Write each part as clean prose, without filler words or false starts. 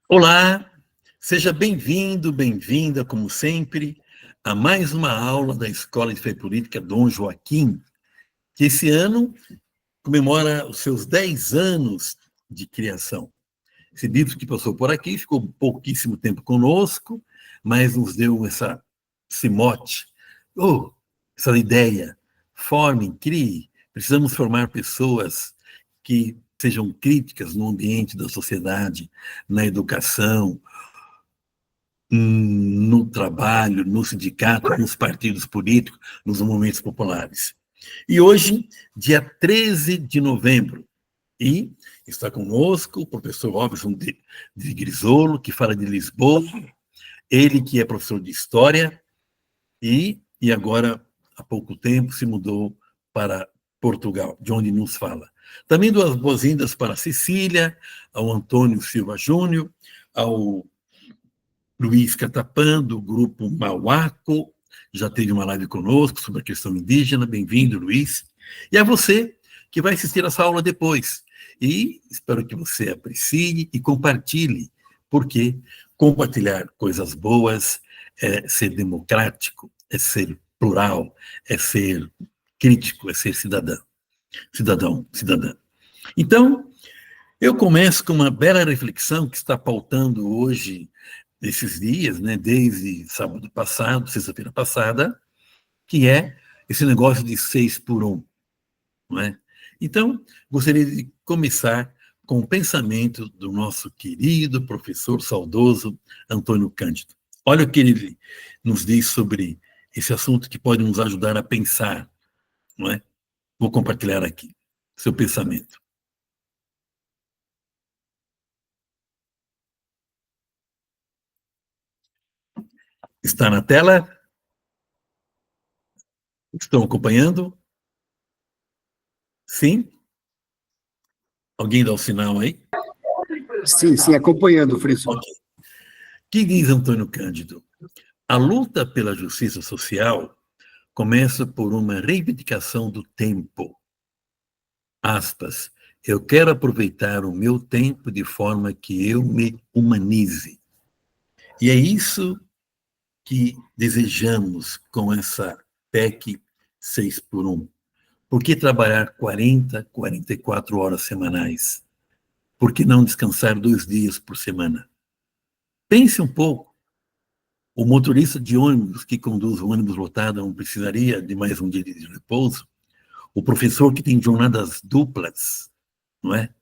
Olá, seja bem-vindo, bem-vinda, como sempre, a mais uma aula da Escola de Fé e Política Dom Joaquim, que esse ano comemora os seus 10 anos de criação. Esse livro que passou por aqui ficou pouquíssimo tempo conosco, mas nos deu esse mote, essa ideia, formem, criem, precisamos formar pessoas que sejam críticas no ambiente da sociedade, na educação, no trabalho, no sindicato, nos partidos políticos, nos movimentos populares. E hoje, dia 13 de novembro, e está conosco o professor Robson de Grisolo, que fala de Lisboa, ele que é professor de História e agora, há pouco tempo, se mudou para Portugal, de onde nos fala. Também dou as boas-vindas para a Cecília, ao Antônio Silva Júnior, ao Luiz Catapan, do grupo Mauaco, já teve uma live conosco sobre a questão indígena. Bem-vindo, Luiz. E a você, que vai assistir essa aula depois. E espero que você aprecie e compartilhe, porque compartilhar coisas boas é ser democrático, é ser plural, é ser crítico, é ser cidadão, cidadã. Então, eu começo com uma bela reflexão que está pautando hoje, esses dias, né, desde sábado passado, sexta-feira passada, que é esse negócio de 6 por 1. Não é? Então, gostaria de começar com o pensamento do nosso querido professor saudoso Antônio Cândido. Olha o que ele nos diz sobre esse assunto que pode nos ajudar a pensar, não é? Vou compartilhar aqui seu pensamento. Está na tela? Estão acompanhando? Sim? Alguém dá o sinal aí? Sim, acompanhando, Frisson. Okay. Que diz Antônio Cândido? A luta pela justiça social começa por uma reivindicação do tempo. Aspas, eu quero aproveitar o meu tempo de forma que eu me humanize. E é isso que desejamos com essa PEC 6 por 1. Por que trabalhar 40, 44 horas semanais? Por que não descansar 2 dias por semana? Pense um pouco. O motorista de ônibus que conduz o ônibus lotado não precisaria de mais um dia de repouso? O professor que tem jornadas duplas, não é?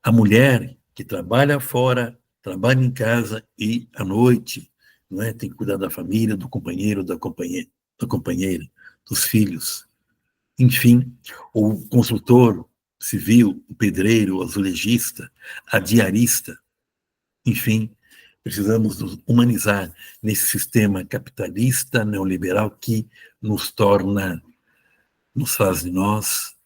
A mulher que trabalha fora, trabalha em casa e à noite, não é? Tem que cuidar da família, do companheiro, da companheira, dos filhos. Enfim, o construtor civil, o pedreiro, o azulejista, a diarista. Enfim, precisamos nos humanizar nesse sistema capitalista, neoliberal, que nos faz de nós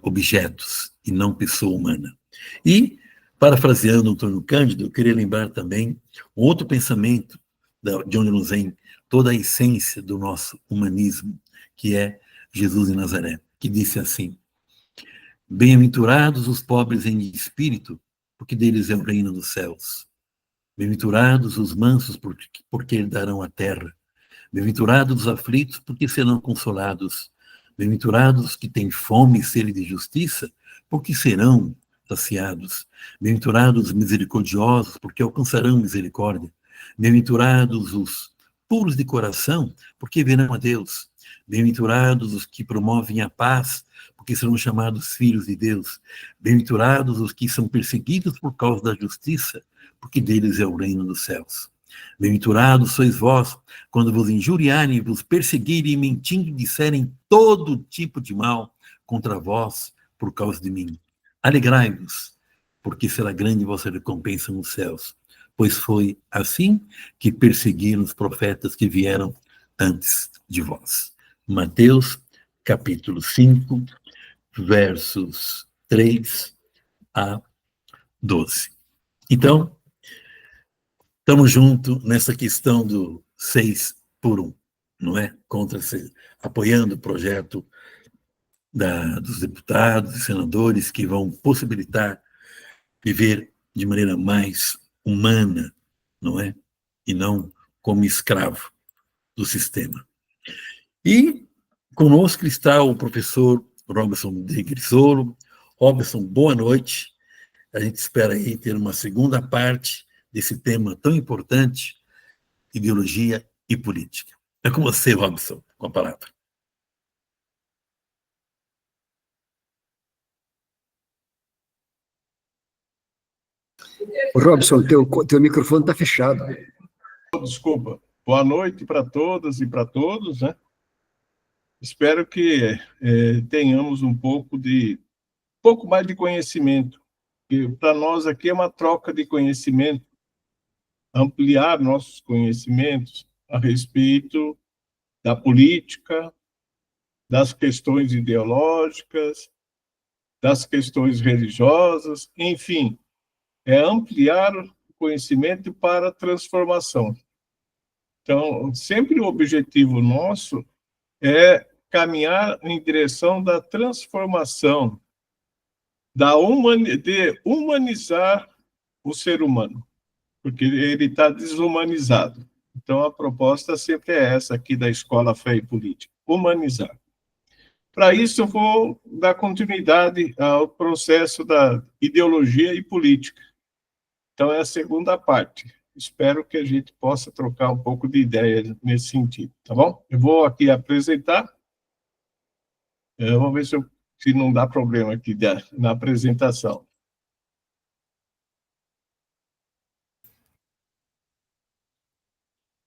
objetos e não pessoa humana. E, parafraseando Antônio Cândido, eu queria lembrar também um outro pensamento de onde nos vem toda a essência do nosso humanismo, que é Jesus de Nazaré, que disse assim: bem-aventurados os pobres em espírito, porque deles é o reino dos céus. Bem-aventurados os mansos, porque herdarão a terra. Bem-aventurados os aflitos, porque serão consolados. Bem-aventurados os que têm fome e sede de justiça, porque serão saciados. Bem-aventurados os misericordiosos, porque alcançarão misericórdia. Bem-aventurados os puros de coração, porque verão a Deus. Bem-aventurados os que promovem a paz, porque serão chamados filhos de Deus. Bem-aventurados os que são perseguidos por causa da justiça, porque deles é o reino dos céus. Bem-aventurados sois vós, quando vos injuriarem, vos perseguirem, mentindo, disserem todo tipo de mal contra vós por causa de mim. Alegrai-vos, porque será grande vossa recompensa nos céus, pois foi assim que perseguiram os profetas que vieram antes de vós. Mateus, capítulo 5, versos 3 a 12. Então, estamos juntos nessa questão do 6 por 1, não é? Apoiando o projeto dos deputados e senadores que vão possibilitar viver de maneira mais humana, não é? E não como escravo do sistema. E conosco está o professor Robson de Grisolo. Robson, boa noite. A gente espera aí ter uma segunda parte desse tema tão importante, ideologia e política. É com você, Robson, com a palavra. Robson, teu microfone está fechado. Desculpa. Boa noite para todas e para todos, né? Espero que tenhamos um pouco mais de conhecimento. Para nós aqui é uma troca de conhecimento, ampliar nossos conhecimentos a respeito da política, das questões ideológicas, das questões religiosas, enfim, é ampliar o conhecimento para a transformação. Então, sempre o objetivo nosso é caminhar em direção da transformação, de humanizar o ser humano, porque ele está desumanizado. Então, a proposta sempre é essa aqui da Escola Fé e Política, humanizar. Para isso, eu vou dar continuidade ao processo da ideologia e política. Então, é a segunda parte. Espero que a gente possa trocar um pouco de ideias nesse sentido, tá bom? Eu vou aqui apresentar. Vamos ver se não dá problema aqui na apresentação.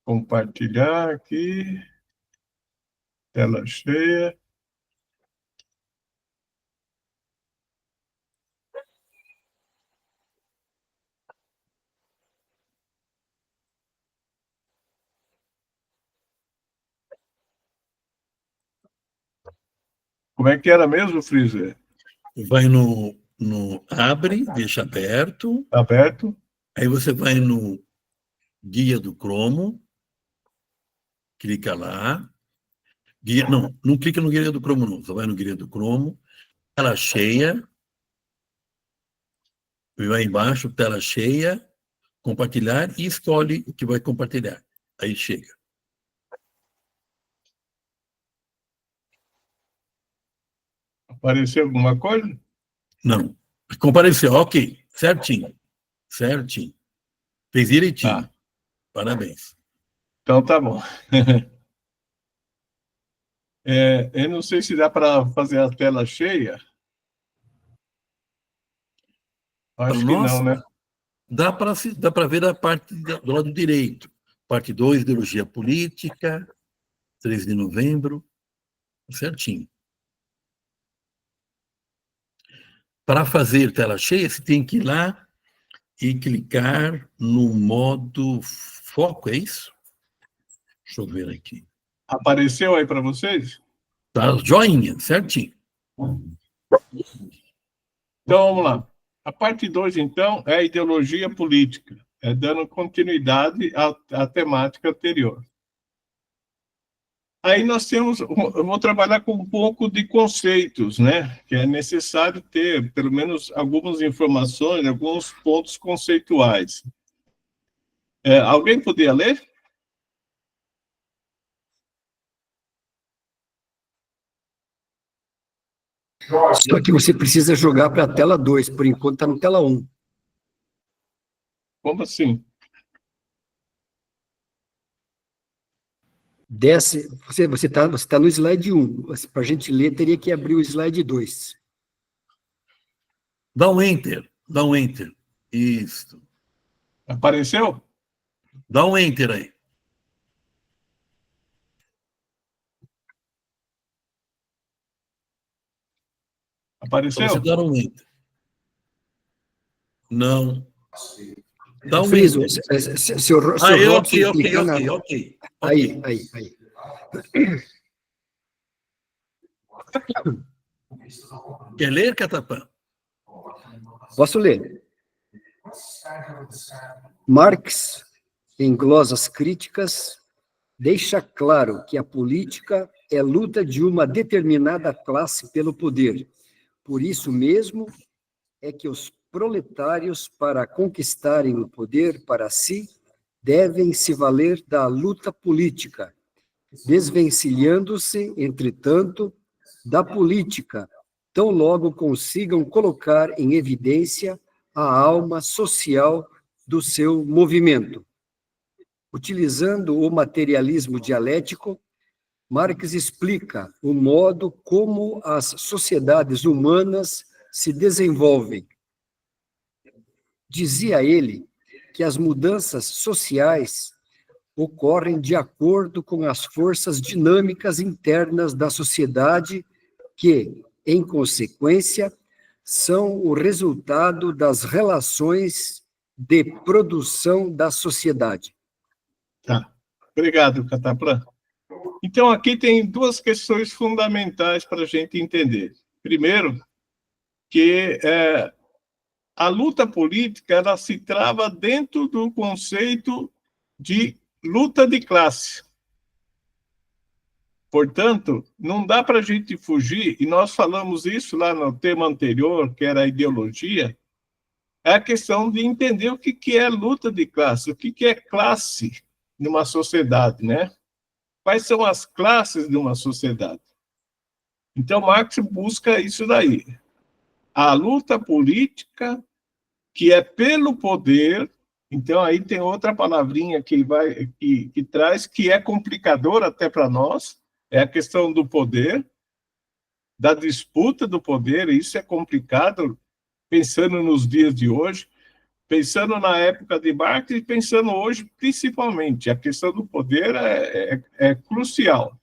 Compartilhar aqui. Tela cheia. Como é que era mesmo, Freezer? Vai no abre, deixa aberto. Aberto. Aí você vai no guia do Cromo, clica lá. Não clica no guia do Cromo, não. Só vai no guia do Cromo, tela cheia. Vai embaixo, tela cheia, compartilhar e escolhe o que vai compartilhar. Aí chega. Apareceu alguma coisa? Não. Compareceu, ok. Certinho. Certinho. Fez direitinho. Tá. Parabéns. Então, tá bom. Eu não sei se dá para fazer a tela cheia. Acho que não, né? Dá para ver a parte do lado direito. Parte 2, ideologia política, 13 de novembro. Certinho. Para fazer tela cheia, você tem que ir lá e clicar no modo foco, é isso? Deixa eu ver aqui. Apareceu aí para vocês? Tá, joinha, certinho. Então, vamos lá. A parte 2, então, é a ideologia política, dando continuidade à temática anterior. Aí nós temos, eu vou trabalhar com um pouco de conceitos, né? Que é necessário ter, pelo menos, algumas informações, alguns pontos conceituais. Alguém poderia ler? Só que você precisa jogar para a tela 2, por enquanto está na tela 1. Como assim? Desce, você tá no slide 1. Para a gente ler, teria que abrir o slide 2. Dá um enter. Isso. Apareceu? Dá um enter aí. Apareceu? Você dá um enter. Não. Dá um Friso, enter. seu Robson clicar na... Ok. Aí. Quer ler, Catapã? Posso ler. Marx, em glosas críticas, deixa claro que a política é luta de uma determinada classe pelo poder. Por isso mesmo é que os proletários, para conquistarem o poder para si, devem se valer da luta política, desvencilhando-se, entretanto, da política, tão logo consigam colocar em evidência a alma social do seu movimento. Utilizando o materialismo dialético, Marx explica o modo como as sociedades humanas se desenvolvem. Dizia ele que as mudanças sociais ocorrem de acordo com as forças dinâmicas internas da sociedade que, em consequência, são o resultado das relações de produção da sociedade. Tá. Obrigado, Cataplan. Então, aqui tem duas questões fundamentais para a gente entender. Primeiro, que a luta política ela se trava dentro do conceito de luta de classe. Portanto, não dá para a gente fugir, e nós falamos isso lá no tema anterior, que era a ideologia, é a questão de entender o que é luta de classe, o que é classe numa sociedade, né? Quais são as classes de uma sociedade? Então, Marx busca isso daí. A luta política, que é pelo poder. Então, aí tem outra palavrinha que traz, que é complicadora até para nós, é a questão do poder, da disputa do poder. Isso é complicado, pensando nos dias de hoje, pensando na época de Marx e pensando hoje, principalmente. A questão do poder é crucial.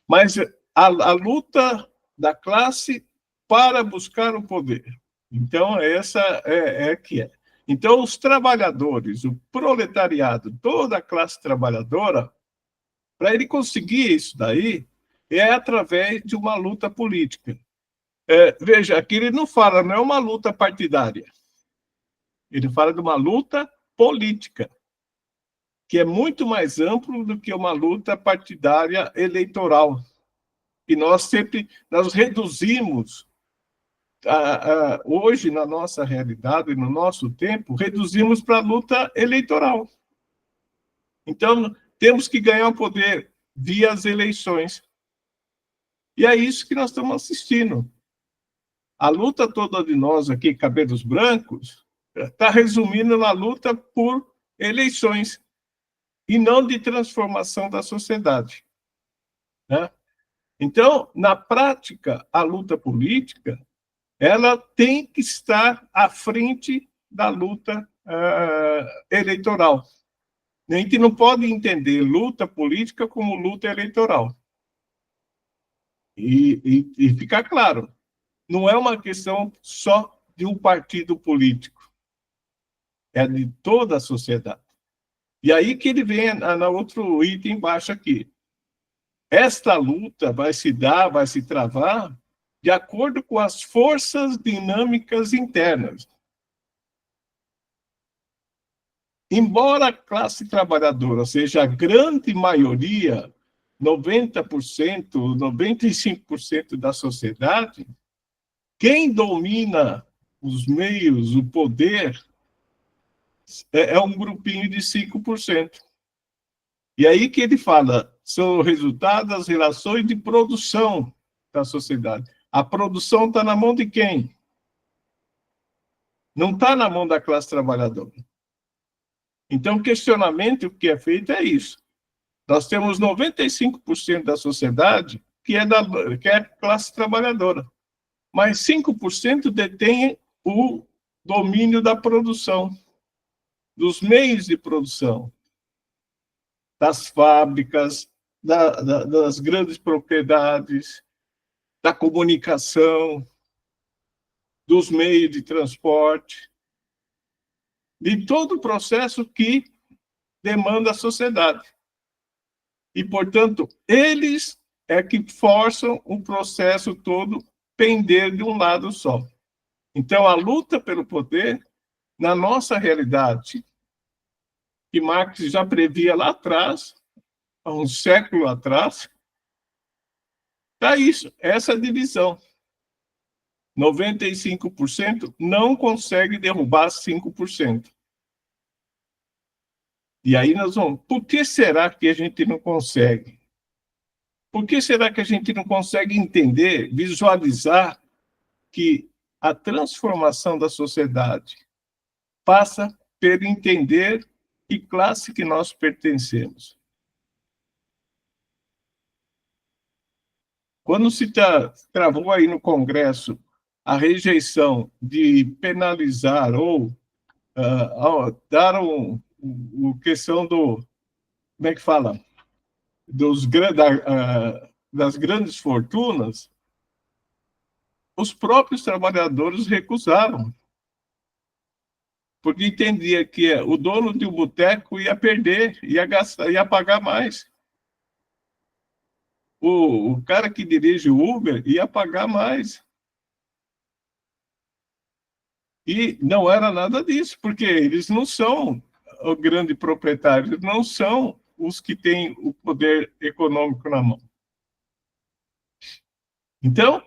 Mas a luta da classe para buscar o poder. Então, essa é que é. Então, os trabalhadores, o proletariado, toda a classe trabalhadora, para ele conseguir isso daí, é através de uma luta política. Veja, aqui ele não fala, não é uma luta partidária. Ele fala de uma luta política, que é muito mais amplo do que uma luta partidária eleitoral. E nós reduzimos, hoje, na nossa realidade e no nosso tempo, reduzimos para a luta eleitoral. Então, temos que ganhar o poder via as eleições. E é isso que nós estamos assistindo. A luta toda de nós aqui, cabelos brancos, está resumindo na luta por eleições e não de transformação da sociedade, né? Então, na prática, a luta política ela tem que estar à frente da luta eleitoral. A gente não pode entender luta política como luta eleitoral. E ficar claro, não é uma questão só de um partido político. É de toda a sociedade. E aí que ele vem no outro item embaixo aqui. Esta luta vai se travar de acordo com as forças dinâmicas internas. Embora a classe trabalhadora seja a grande maioria, 90%, 95% da sociedade, quem domina os meios, o poder, é um grupinho de 5%. E aí que ele fala, são o resultado das relações de produção da sociedade. A produção está na mão de quem? Não está na mão da classe trabalhadora. Então, o questionamento que é feito é isso. Nós temos 95% da sociedade que é classe trabalhadora, mas 5% detém o domínio da produção, dos meios de produção, das fábricas, das grandes propriedades, da comunicação, dos meios de transporte, de todo o processo que demanda a sociedade. E, portanto, eles é que forçam o processo todo pender de um lado só. Então, a luta pelo poder, na nossa realidade, que Marx já previa lá atrás, há um século atrás, está isso, essa divisão. 95% não consegue derrubar 5%. E aí nós vamos... Por que será que a gente não consegue? Por que será que a gente não consegue entender, visualizar que a transformação da sociedade passa por entender que classe que nós pertencemos? Quando se travou aí no Congresso a rejeição de penalizar ou dar questão do, como é que fala, das grandes fortunas, os próprios trabalhadores recusaram, porque entendia que o dono de um boteco ia perder, ia gastar, ia pagar mais. O cara que dirige o Uber ia pagar mais. E não era nada disso, porque eles não são o grande proprietário, eles não são os que têm o poder econômico na mão. Então,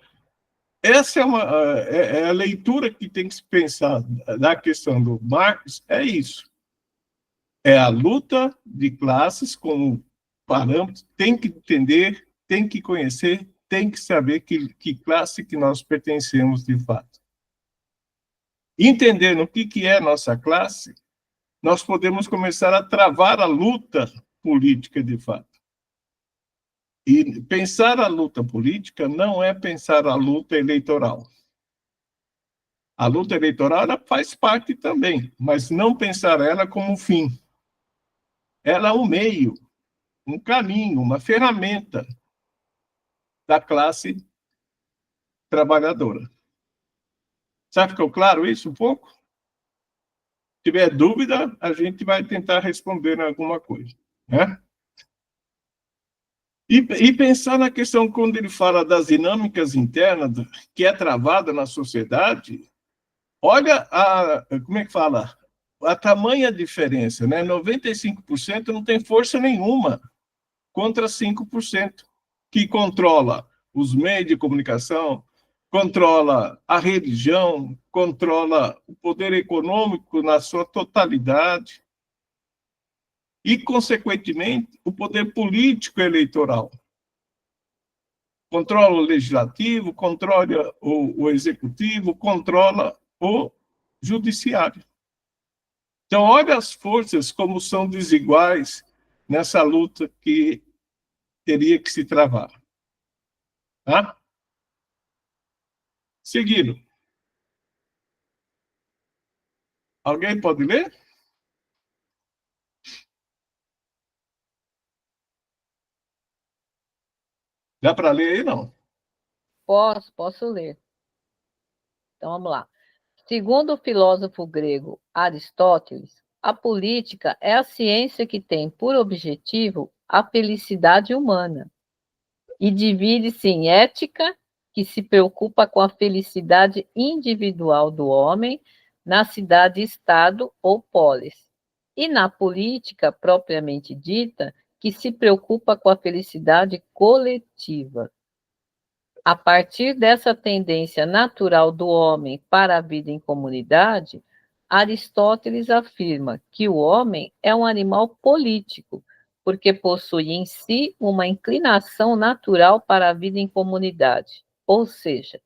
essa é a leitura que tem que se pensar da questão do Marx, é isso. É a luta de classes como parâmetro, tem que entender, tem que conhecer, tem que saber que classe que nós pertencemos de fato. Entendendo o que é nossa classe, nós podemos começar a travar a luta política de fato. E pensar a luta política não é pensar a luta eleitoral. A luta eleitoral ela faz parte também, mas não pensar ela como um fim. Ela é um meio, um caminho, uma ferramenta da classe trabalhadora. Já ficou claro isso um pouco? Se tiver dúvida, a gente vai tentar responder alguma coisa, né? E pensar na questão, quando ele fala das dinâmicas internas, que é travada na sociedade, olha como é que fala? A tamanha diferença, né? 95% não tem força nenhuma contra 5%, que controla os meios de comunicação, controla a religião, controla o poder econômico na sua totalidade e, consequentemente, o poder político eleitoral. Controla o legislativo, controla o executivo, controla o judiciário. Então, olha as forças como são desiguais nessa luta que teria que se travar. Tá? Seguindo. Alguém pode ler? Dá para ler aí, não? Posso ler. Então, vamos lá. Segundo o filósofo grego Aristóteles, a política é a ciência que tem por objetivo a felicidade humana e divide-se em ética, que se preocupa com a felicidade individual do homem na cidade-estado ou polis, e na política propriamente dita, que se preocupa com a felicidade coletiva. A partir dessa tendência natural do homem para a vida em comunidade, Aristóteles afirma que o homem é um animal político, porque possui em si uma inclinação natural para a vida em comunidade. Ou seja,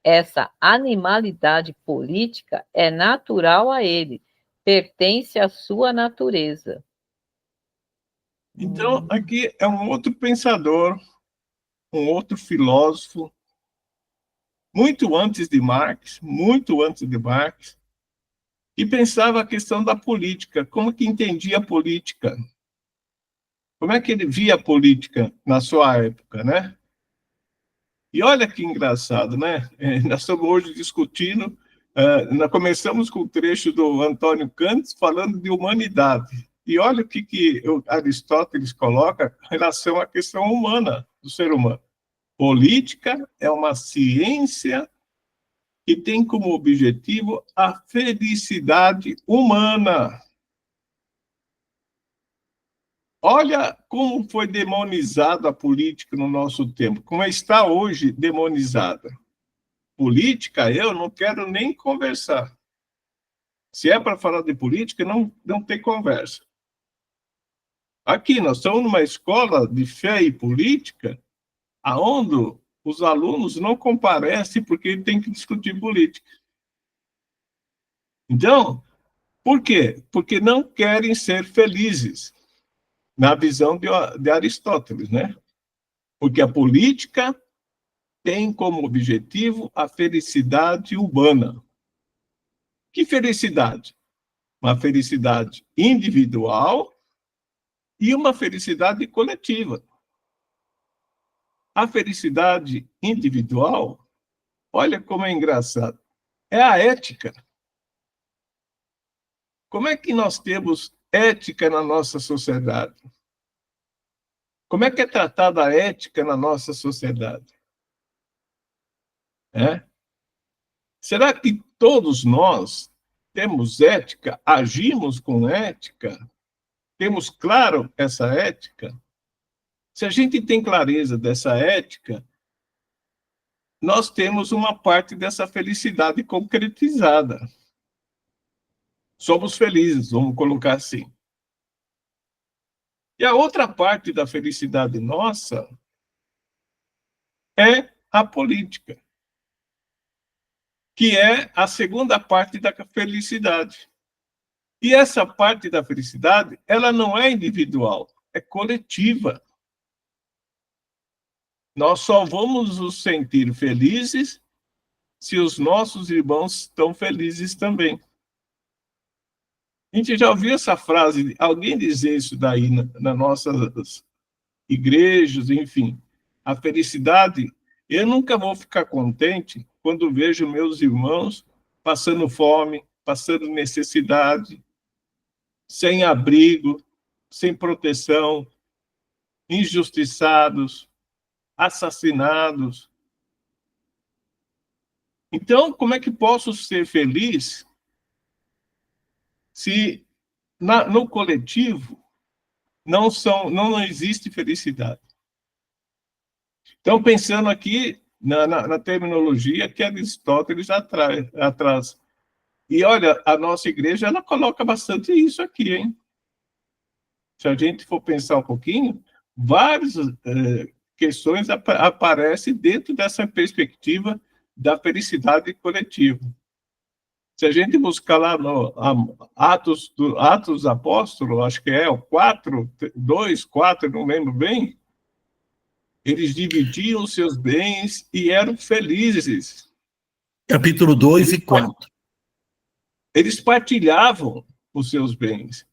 essa animalidade política é natural a ele, pertence à sua natureza. Então, aqui é um outro pensador, um outro filósofo, muito antes de Marx, e pensava a questão da política, como que entendia a política, como é que ele via a política na sua época, né? E olha que engraçado, né? Nós estamos hoje discutindo, nós começamos com o trecho do Antônio Kant falando de humanidade. E olha o que Aristóteles coloca em relação à questão humana, do ser humano. Política é uma ciência que tem como objetivo a felicidade humana. Olha como foi demonizada a política no nosso tempo, como está hoje demonizada. política, eu não quero nem conversar. Se é para falar de política, não tem conversa. Aqui, nós estamos numa escola de fé e política, aonde os alunos não comparecem porque tem que discutir política. Então, por quê? Porque não querem ser felizes, na visão de Aristóteles, né? Porque a política tem como objetivo a felicidade humana. Que felicidade? Uma felicidade individual e uma felicidade coletiva. A felicidade individual, olha como é engraçado, é a ética. Como é que nós temos ética na nossa sociedade? Como é que é tratada a ética na nossa sociedade? É? Será que todos nós temos ética, agimos com ética, temos claro essa ética? Se a gente tem clareza dessa ética, nós temos uma parte dessa felicidade concretizada. Somos felizes, vamos colocar assim. E a outra parte da felicidade nossa é a política, que é a segunda parte da felicidade. E essa parte da felicidade, ela não é individual, é coletiva. Nós só vamos nos sentir felizes se os nossos irmãos estão felizes também. A gente já ouviu essa frase, alguém dizer isso daí nas nossas igrejas, enfim. A felicidade, eu nunca vou ficar contente quando vejo meus irmãos passando fome, passando necessidade, sem abrigo, sem proteção, injustiçados, assassinados. Então, como é que posso ser feliz se no coletivo não existe felicidade? Então, pensando aqui na terminologia que Aristóteles atrás. E olha, a nossa igreja ela coloca bastante isso aqui, hein? Se a gente for pensar um pouquinho, várias questões aparecem dentro dessa perspectiva da felicidade coletiva. Se a gente buscar lá no Atos dos Apóstolos, acho que é o 4, 2, 4, não lembro bem, eles dividiam seus bens e eram felizes. Capítulo 2 e 4. Eles partilhavam os seus bens.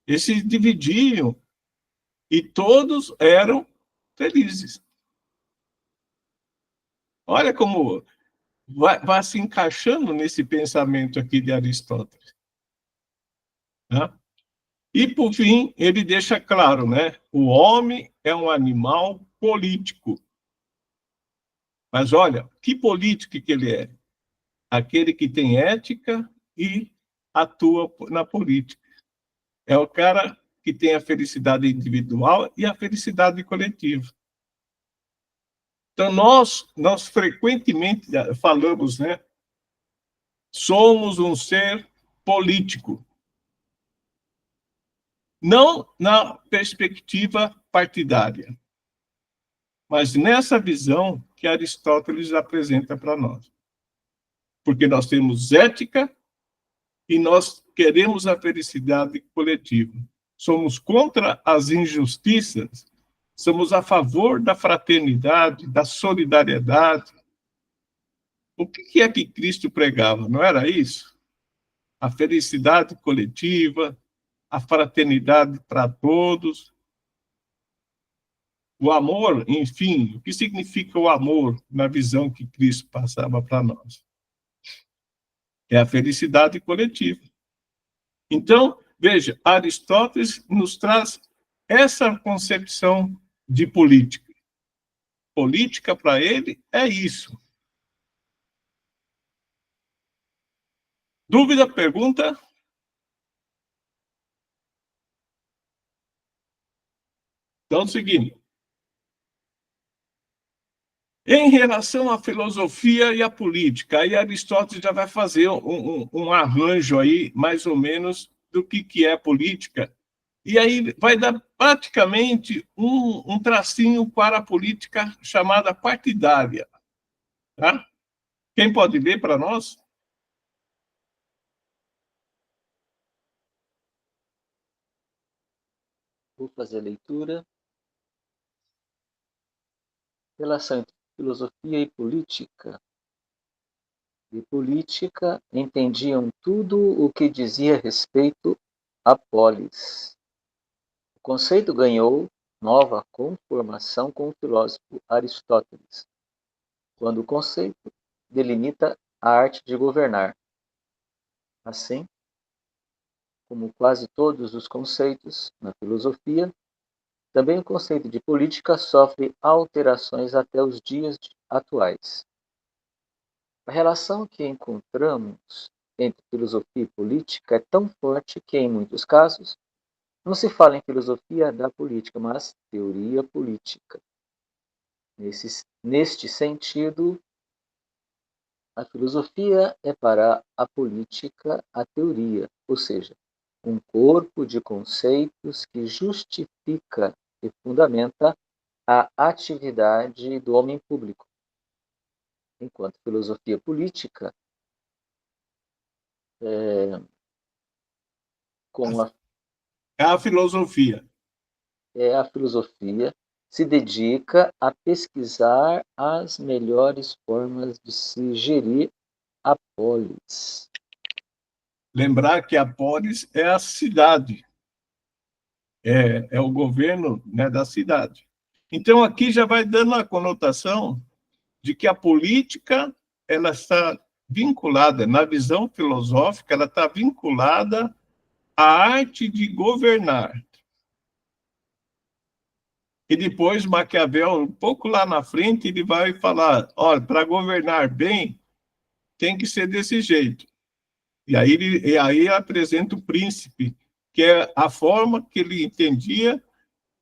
Eles se dividiam e todos eram felizes. Olha como vai se encaixando nesse pensamento aqui de Aristóteles. Né? E, por fim, ele deixa claro, né? O homem é um animal político. Mas olha, que político que ele é? Aquele que tem ética e atua na política. É o cara que tem a felicidade individual e a felicidade coletiva. Então, nós frequentemente falamos, né? Somos um ser político. Não na perspectiva partidária, mas nessa visão que Aristóteles apresenta para nós. Porque nós temos ética e nós queremos a felicidade coletiva. Somos contra as injustiças, somos a favor da fraternidade, da solidariedade. O que é que Cristo pregava? Não era isso? A felicidade coletiva, a fraternidade para todos, o amor, enfim, o que significa o amor na visão que Cristo passava para nós? É a felicidade coletiva. Então, veja, Aristóteles nos traz essa concepção de política. Política, para ele, é isso. Dúvida, pergunta? Então, seguindo. Em relação à filosofia e à política, aí Aristóteles já vai fazer um arranjo aí, mais ou menos, do que é política, e aí vai dar praticamente um tracinho para a política chamada partidária. Tá? Quem pode ler para nós? Vou fazer a leitura. Relação entre filosofia e política. De política entendiam tudo o que dizia respeito à polis. O conceito ganhou nova conformação com o filósofo Aristóteles, quando o conceito delimita a arte de governar. Assim, como quase todos os conceitos na filosofia, também o conceito de política sofre alterações até os dias atuais. A relação que encontramos entre filosofia e política é tão forte que, em muitos casos, não se fala em filosofia da política, mas teoria política. Neste sentido, a filosofia é para a política a teoria, ou seja, um corpo de conceitos que justifica e fundamenta a atividade do homem público. Enquanto filosofia política, com a É a filosofia. a filosofia se dedica a pesquisar as melhores formas de se gerir a polis. Lembrar que a polis é a cidade, é o governo, né, da cidade. Então, aqui já vai dando a conotação de que a política ela está vinculada, na visão filosófica, ela está vinculada à arte de governar. E depois Maquiavel, um pouco lá na frente, ele vai falar, olha, para governar bem, tem que ser desse jeito. E aí apresenta o príncipe, que é a forma que ele entendia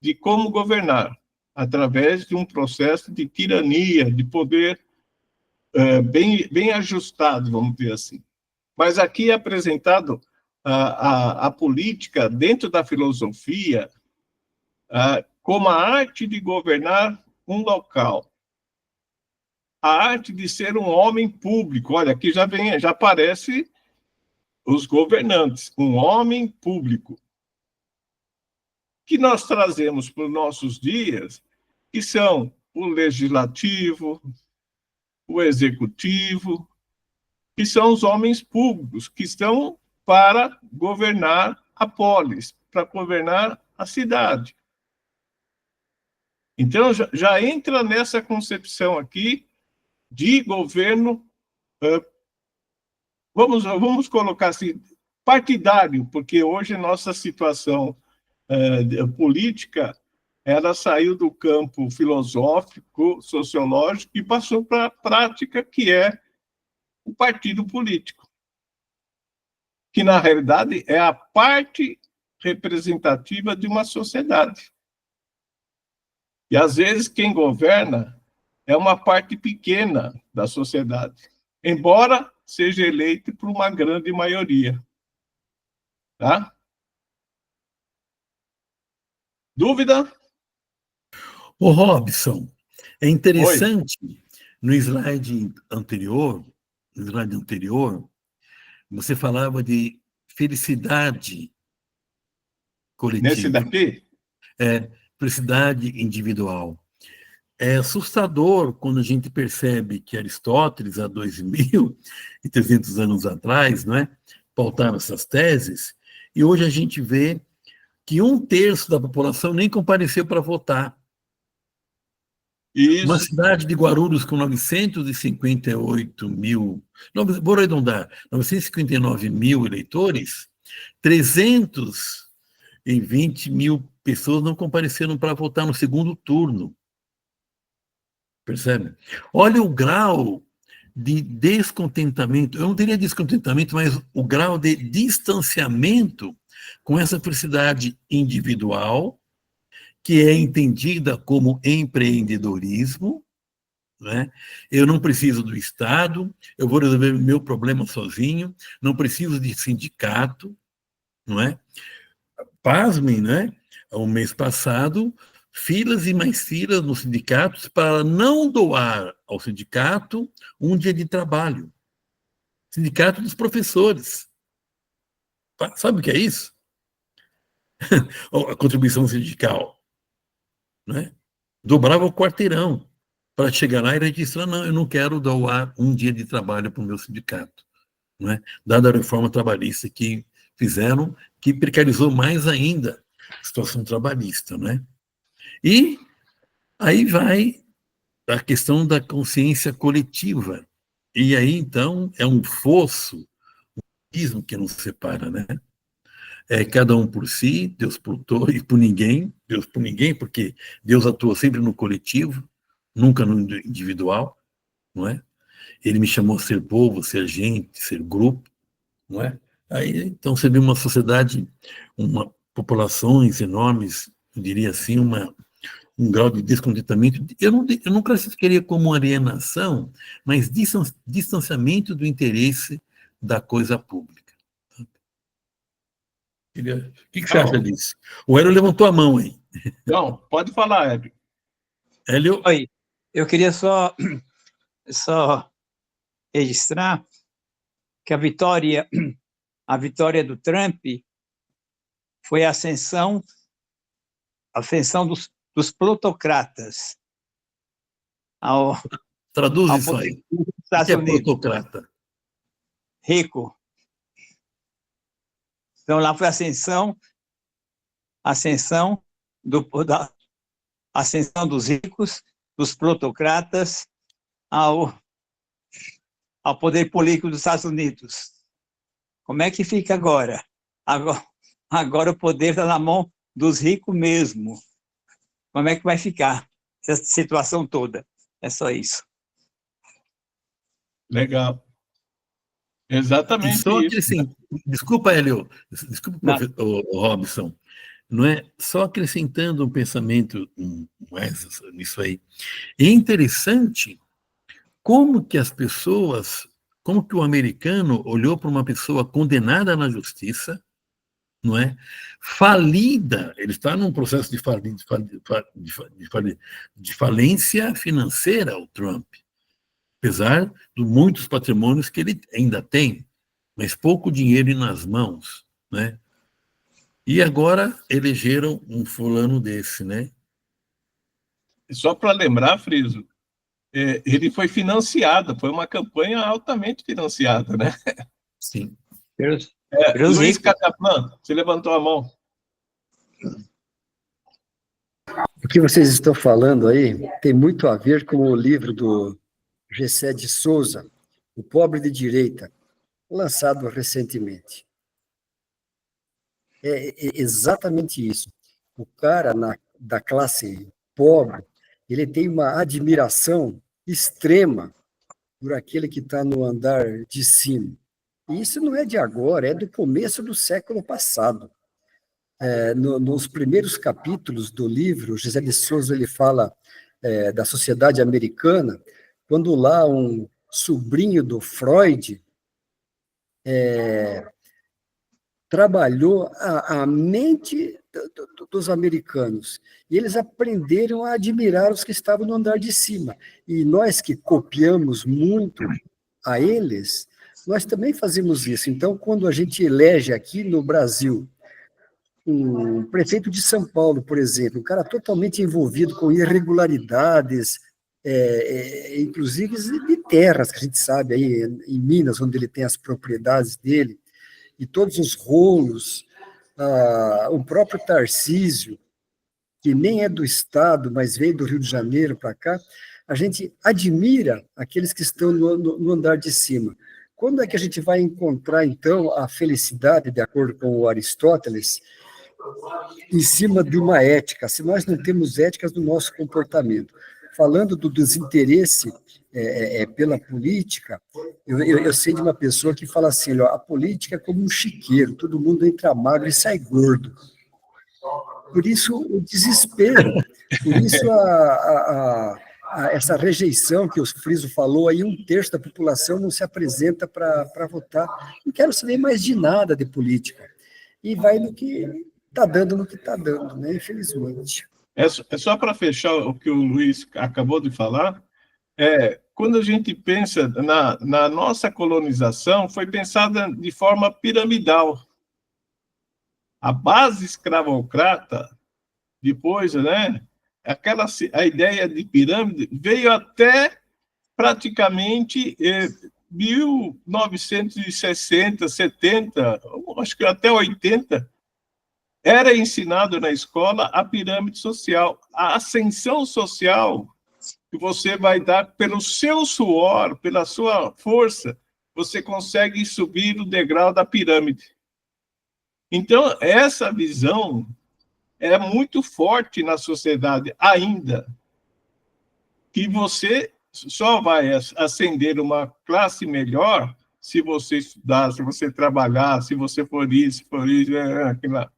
de como governar, através de um processo de tirania, de poder bem ajustado, vamos dizer assim. Mas aqui é apresentado a política dentro da filosofia como a arte de governar um local, a arte de ser um homem público. Olha, aqui já aparece os governantes, um homem público, que nós trazemos para os nossos dias, que são o legislativo, o executivo, que são os homens públicos, que estão para governar a polis, para governar a cidade. Então, já entra nessa concepção aqui de governo, vamos colocar assim, partidário, porque hoje a nossa situação política, ela saiu do campo filosófico, sociológico, e passou para a prática, que é o partido político, que, na realidade, é a parte representativa de uma sociedade. E, às vezes, quem governa é uma parte pequena da sociedade, embora seja eleito por uma grande maioria. Tá? Dúvida? Ô, Robson, é interessante, no slide anterior, você falava de felicidade coletiva. Nesse daqui? Felicidade individual. É assustador quando a gente percebe que Aristóteles, há 2.300 anos atrás, não é, pautava essas teses, e hoje a gente vê que 1/3 da população nem compareceu para votar. Isso. Uma cidade de Guarulhos com 958 mil, vou arredondar, 959 mil eleitores, 320 mil pessoas não compareceram para votar no segundo turno. Percebe? Olha o grau de descontentamento, eu não diria descontentamento, mas o grau de distanciamento com essa felicidade individual, que é entendida como empreendedorismo, né? Eu não preciso do Estado, eu vou resolver meu problema sozinho, não preciso de sindicato, não é? Pasmem, né? O mês passado, filas e mais filas nos sindicatos para não doar ao sindicato um dia de trabalho. Sindicato dos professores. Sabe o que é isso? A contribuição sindical, né? Dobrava o quarteirão para chegar lá e registrar, não, eu não quero doar um dia de trabalho para o meu sindicato, né? Dada a reforma trabalhista que fizeram, que precarizou mais ainda a situação trabalhista, né? E aí vai a questão da consciência coletiva. E aí, então, é um fosso, um abismo que nos separa, né? É cada um por si, Deus por todo e por ninguém, Deus por ninguém, porque Deus atua sempre no coletivo, nunca no individual, não é? Ele me chamou a ser povo, ser gente, ser grupo, não é? Aí, então, você vê uma sociedade, populações enormes, eu diria assim, um grau de descontentamento. Eu não classificaria como alienação, mas distanciamento do interesse da coisa pública. O que você acha disso? O Hélio levantou a mão aí. Não, pode falar, Hélio. Hélio? Oi, eu queria só registrar que a vitória do Trump foi a ascensão dos plutocratas ao Traduz isso poder aí. dos O Estados que é Unidos. plutocrata? Rico. Então, lá foi a ascensão dos ricos, dos plutocratas, ao poder político dos Estados Unidos. Como é que fica agora? Agora o poder está na mão dos ricos mesmo. Como é que vai ficar essa situação toda? É só isso. Legal. Exatamente Só isso. Desculpa, Hélio, desculpa, o Robson, não é? Só acrescentando um pensamento nisso aí. É interessante como que como que o americano olhou para uma pessoa condenada na justiça, não é? Falida, ele está num processo de falência financeira, o Trump, apesar de muitos patrimônios que ele ainda tem, mas pouco dinheiro nas mãos, né? E agora elegeram um fulano desse, né? Só para lembrar, Friso, ele foi financiado, foi uma campanha altamente financiada, né? Sim. Luiz Cataplan, você levantou a mão. O que vocês estão falando aí tem muito a ver com o livro do Gessé de Souza, O Pobre de Direita, lançado recentemente. É exatamente isso. O cara da classe pobre, ele tem uma admiração extrema por aquele que está no andar de cima. E isso não é de agora, é do começo do século passado. Nos primeiros capítulos do livro, José de Souza ele fala da sociedade americana, quando lá um sobrinho do Freud trabalhou a mente dos americanos, e eles aprenderam a admirar os que estavam no andar de cima. E nós que copiamos muito a eles, nós também fazemos isso. Então, quando a gente elege aqui no Brasil um prefeito de São Paulo, por exemplo, um cara totalmente envolvido com irregularidades, inclusive de terras, que a gente sabe aí em Minas, onde ele tem as propriedades dele, e todos os rolos, o próprio Tarcísio, que nem é do Estado, mas veio do Rio de Janeiro para cá, a gente admira aqueles que estão no andar de cima. Quando é que a gente vai encontrar, então, a felicidade, de acordo com o Aristóteles, em cima de uma ética, se nós não temos éticas no nosso comportamento? Falando do desinteresse pela política, eu sei de uma pessoa que fala assim, a política é como um chiqueiro, todo mundo entra magro e sai gordo. Por isso o desespero, por isso essa rejeição que o Friso falou, aí 1/3 da população não se apresenta para votar. Não quero saber mais de nada de política. E vai no que está dando, né? Infelizmente. É só para fechar o que o Luiz acabou de falar, quando a gente pensa na nossa colonização, foi pensada de forma piramidal. A base escravocrata, depois, né, a ideia de pirâmide veio até praticamente 1960, 70, acho que até 80, era ensinado na escola a pirâmide social, a ascensão social que você vai dar pelo seu suor, pela sua força, você consegue subir o degrau da pirâmide. Então, essa visão é muito forte na sociedade ainda, que você só vai ascender uma classe melhor se você estudar, se você trabalhar, se você for isso, aquilo lá.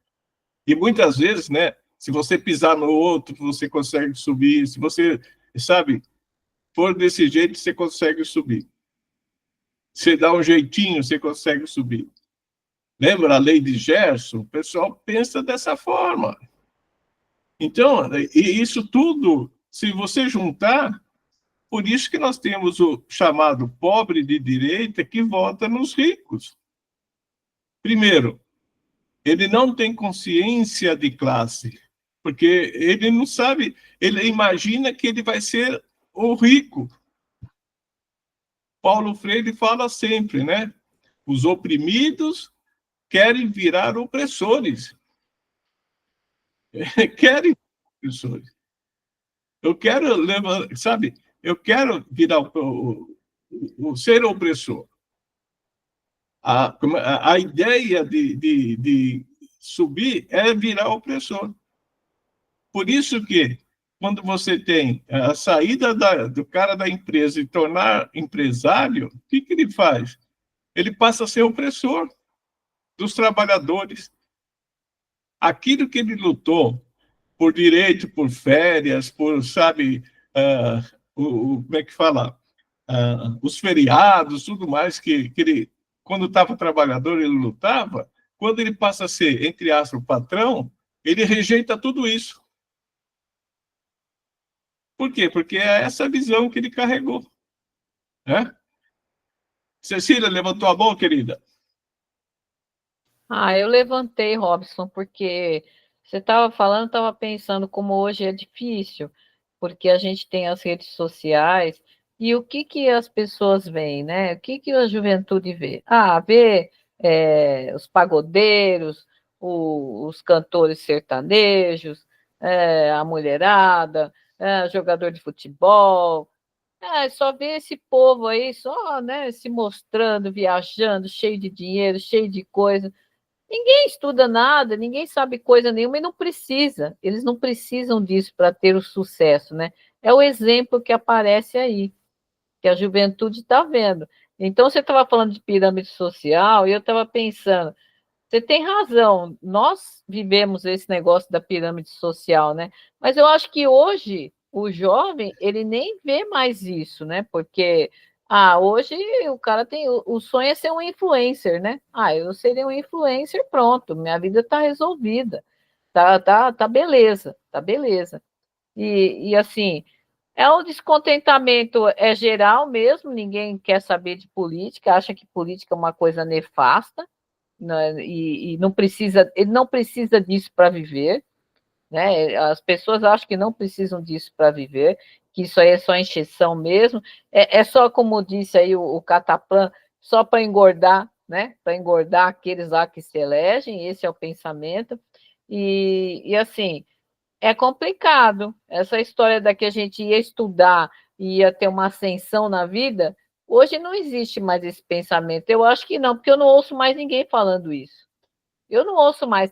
E muitas vezes, né, se você pisar no outro, você consegue subir. Se você, sabe, for desse jeito, você consegue subir. Você dá um jeitinho, você consegue subir. Lembra a lei de Gerson? O pessoal pensa dessa forma. Então, e isso tudo, se você juntar, por isso que nós temos o chamado pobre de direita que vota nos ricos. Primeiro, ele não tem consciência de classe, porque ele não sabe, ele imagina que ele vai ser o rico. Paulo Freire fala sempre, né? Os oprimidos querem virar opressores. Querem opressores. Eu quero, sabe, eu quero virar o ser opressor. A ideia de subir é virar opressor. Por isso que, quando você tem a saída do cara da empresa e tornar empresário, o que ele faz? Ele passa a ser opressor dos trabalhadores. Aquilo que ele lutou por direito, por férias, por, sabe, como é que fala? Os feriados, tudo mais que ele, quando estava trabalhador, ele lutava. Quando ele passa a ser, entre aspas, o patrão, ele rejeita tudo isso. Por quê? Porque é essa visão que ele carregou. Né? Cecília, levantou a mão, querida? Eu levantei, Robson, porque você estava falando, estava pensando como hoje é difícil, porque a gente tem as redes sociais, e o que as pessoas veem, né? O que a juventude vê? Vê os pagodeiros, os cantores sertanejos, a mulherada, jogador de futebol, só vê esse povo aí, só, né, se mostrando, viajando, cheio de dinheiro, cheio de coisa. Ninguém estuda nada, ninguém sabe coisa nenhuma e não precisa. Eles não precisam disso para ter o sucesso, né? É o exemplo que aparece aí, que a juventude está vendo. Então, você estava falando de pirâmide social e eu estava pensando, você tem razão, nós vivemos esse negócio da pirâmide social, né? Mas eu acho que hoje o jovem, ele nem vê mais isso, né? Porque hoje o cara tem o sonho é ser um influencer, né? Eu seria um influencer, pronto, minha vida está resolvida. Tá beleza, tá beleza. E assim, o descontentamento é geral mesmo, ninguém quer saber de política, acha que política é uma coisa nefasta, né, e não precisa, ele não precisa disso para viver, né? As pessoas acham que não precisam disso para viver, que isso aí é só encheção mesmo, é só, como disse aí o Cataplan, só para engordar, né? Para engordar aqueles lá que se elegem, esse é o pensamento, e assim, é complicado, essa história da que a gente ia estudar e ia ter uma ascensão na vida, hoje não existe mais esse pensamento, eu acho que não, porque eu não ouço mais ninguém falando isso. Eu não ouço mais,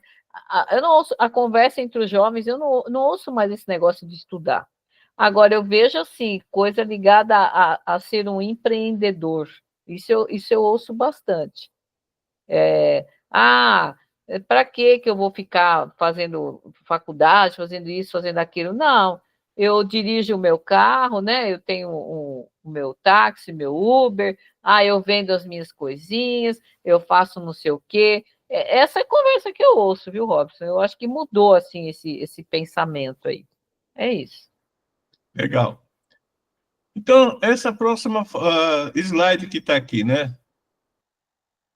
eu não ouço a conversa entre os jovens, eu não ouço mais esse negócio de estudar. Agora, eu vejo, assim, coisa ligada a ser um empreendedor, isso eu ouço bastante. Para que eu vou ficar fazendo faculdade, fazendo isso, fazendo aquilo? Não, eu dirijo o meu carro, né? Eu tenho o meu táxi, meu Uber, eu vendo as minhas coisinhas, eu faço não sei o quê. Essa é a conversa que eu ouço, viu, Robson? Eu acho que mudou, assim, esse pensamento aí. É isso. Legal. Então, essa próxima slide que está aqui, né?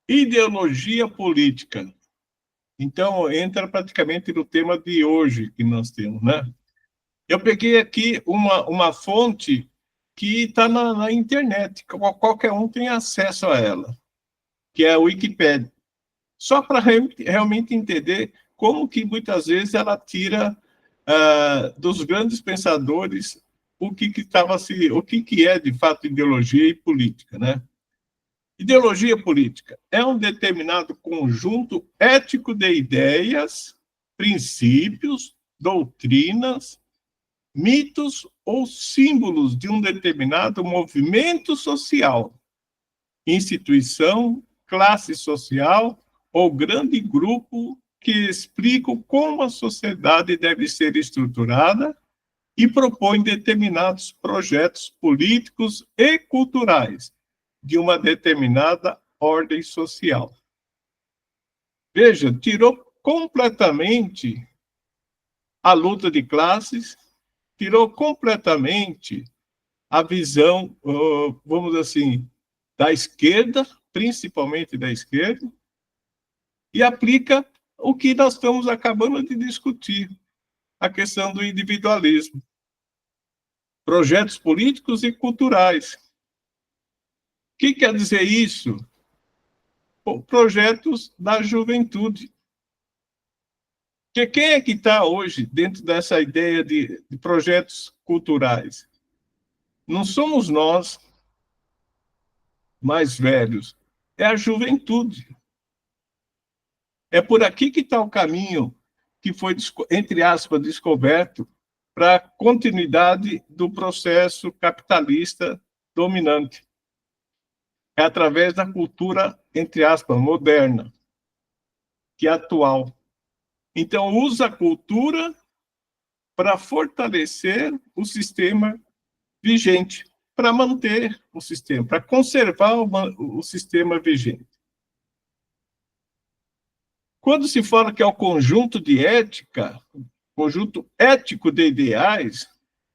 Ideologia política. Então, entra praticamente no tema de hoje que nós temos, né? Eu peguei aqui uma fonte que está na internet, qualquer um tem acesso a ela, que é a Wikipédia. Só para realmente entender como que muitas vezes ela tira dos grandes pensadores o que é de fato ideologia e política, né? Ideologia política é um determinado conjunto ético de ideias, princípios, doutrinas, mitos ou símbolos de um determinado movimento social, instituição, classe social ou grande grupo que explicam como a sociedade deve ser estruturada e propõe determinados projetos políticos e culturais de uma determinada ordem social. Veja, tirou completamente a luta de classes, tirou completamente a visão, vamos dizer assim, da esquerda, principalmente da esquerda, e aplica o que nós estamos acabando de discutir, a questão do individualismo. Projetos políticos e culturais. O que quer dizer isso? Projetos da juventude. Porque quem é que está hoje dentro dessa ideia de projetos culturais? Não somos nós, mais velhos, é a juventude. É por aqui que está o caminho que foi, entre aspas, descoberto para a continuidade do processo capitalista dominante. É através da cultura, entre aspas, moderna, que é atual. Então, usa a cultura para fortalecer o sistema vigente, para manter o sistema, para conservar o sistema vigente. Quando se fala que é o conjunto de ética, conjunto ético de ideais,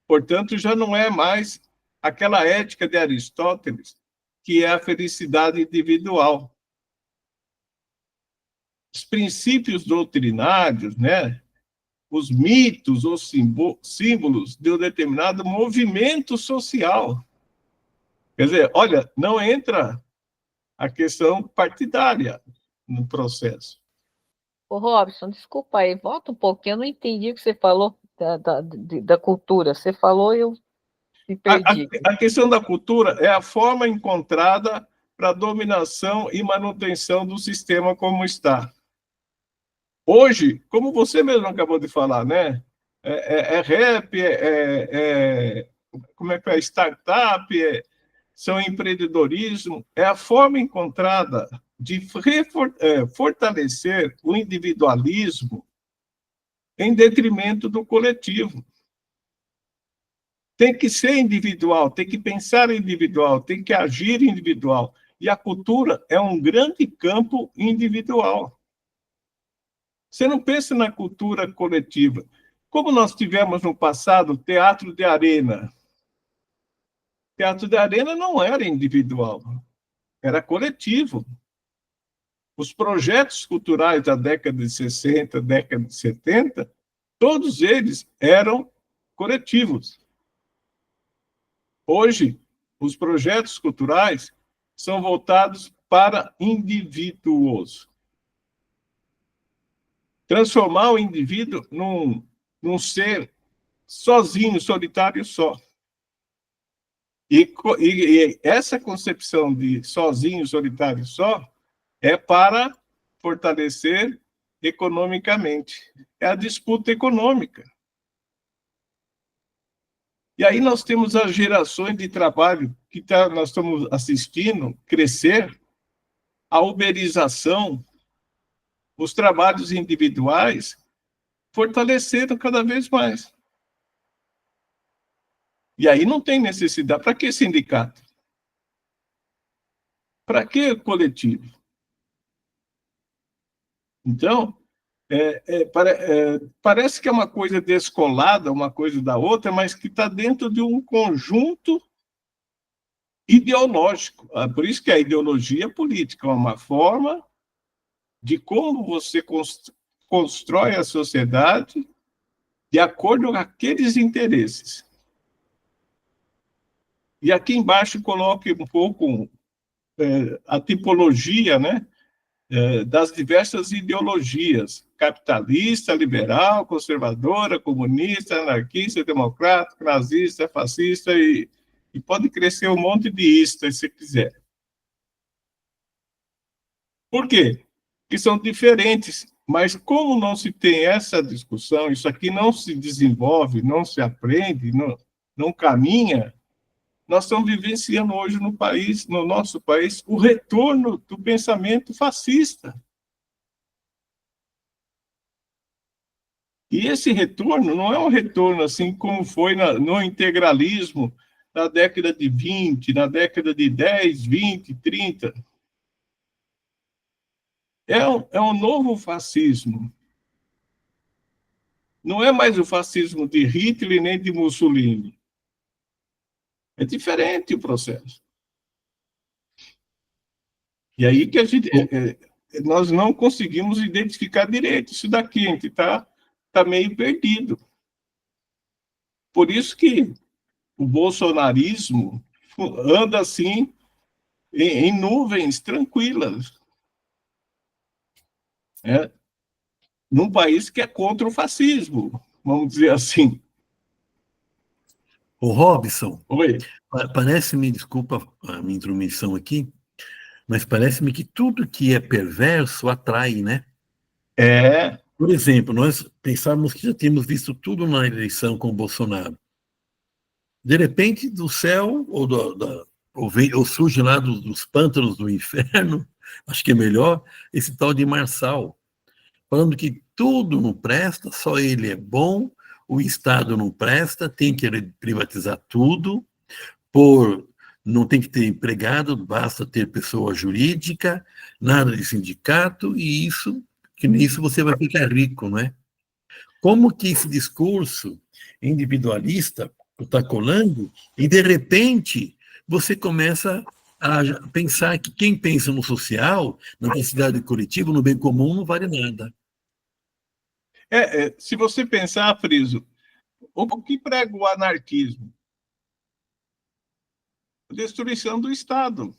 portanto, já não é mais aquela ética de Aristóteles, que é a felicidade individual. Os princípios doutrinários, né? Os mitos ou símbolos de um determinado movimento social. Quer dizer, olha, não entra a questão partidária no processo. Ô, Robson, desculpa aí, volta um pouquinho, eu não entendi o que você falou da cultura. Você falou e eu me perdi. A questão da cultura é a forma encontrada para a dominação e manutenção do sistema como está. Hoje, como você mesmo acabou de falar, né? Rap, como é que é? Startup, são empreendedorismo, é a forma encontrada de fortalecer o individualismo em detrimento do coletivo. Tem que ser individual, tem que pensar individual, tem que agir individual. E a cultura é um grande campo individual. Você não pensa na cultura coletiva. Como nós tivemos no passado teatro de arena. Teatro de arena não era individual, era coletivo. Os projetos culturais da década de 60, década de 70, todos eles eram coletivos. Hoje, os projetos culturais são voltados para indivíduos. Transformar o indivíduo num ser sozinho, solitário só. E essa concepção de sozinho, solitário só é para fortalecer economicamente. É a disputa econômica. E aí nós temos as gerações de trabalho que nós estamos assistindo crescer, a uberização, os trabalhos individuais fortaleceram cada vez mais. E aí não tem necessidade. Para que sindicato? Para que coletivo? Então, parece que é uma coisa descolada, uma coisa da outra, mas que está dentro de um conjunto ideológico. Por isso que a ideologia política é uma forma de como você constrói a sociedade de acordo com aqueles interesses. E aqui embaixo coloque um pouco a tipologia, né, das diversas ideologias: capitalista, liberal, conservadora, comunista, anarquista, democrática, nazista, fascista, e pode crescer um monte de istas, se quiser. Por quê? Porque são diferentes, mas como não se tem essa discussão, isso aqui não se desenvolve, não se aprende, não caminha, nós estamos vivenciando hoje no nosso país, o retorno do pensamento fascista. E esse retorno não é um retorno assim como foi no integralismo na década de 20, na década de 10, 20, 30. É um novo fascismo. Não é mais o fascismo de Hitler nem de Mussolini. É diferente o processo. E aí que nós não conseguimos identificar direito isso daqui, a gente está meio perdido. Por isso que o bolsonarismo anda assim, em nuvens tranquilas, né? Num país que é contra o fascismo, vamos dizer assim. O Robson, Oi. Parece-me, desculpa a minha intromissão aqui, mas parece-me que tudo que é perverso atrai, né? Por exemplo, nós pensávamos que já tínhamos visto tudo na eleição com o Bolsonaro. De repente, do céu, ou surge lá dos pântanos do inferno, acho que é melhor, esse tal de Marçal, falando que tudo não presta, só ele é bom, o Estado não presta, tem que privatizar tudo, não tem que ter empregado, basta ter pessoa jurídica, nada de sindicato, e que nisso você vai ficar rico, não é? Como que esse discurso individualista está colando, e de repente você começa a pensar que quem pensa no social, na necessidade coletiva, no bem comum, não vale nada. Se você pensar, Friso, o que prega o anarquismo? A destruição do Estado.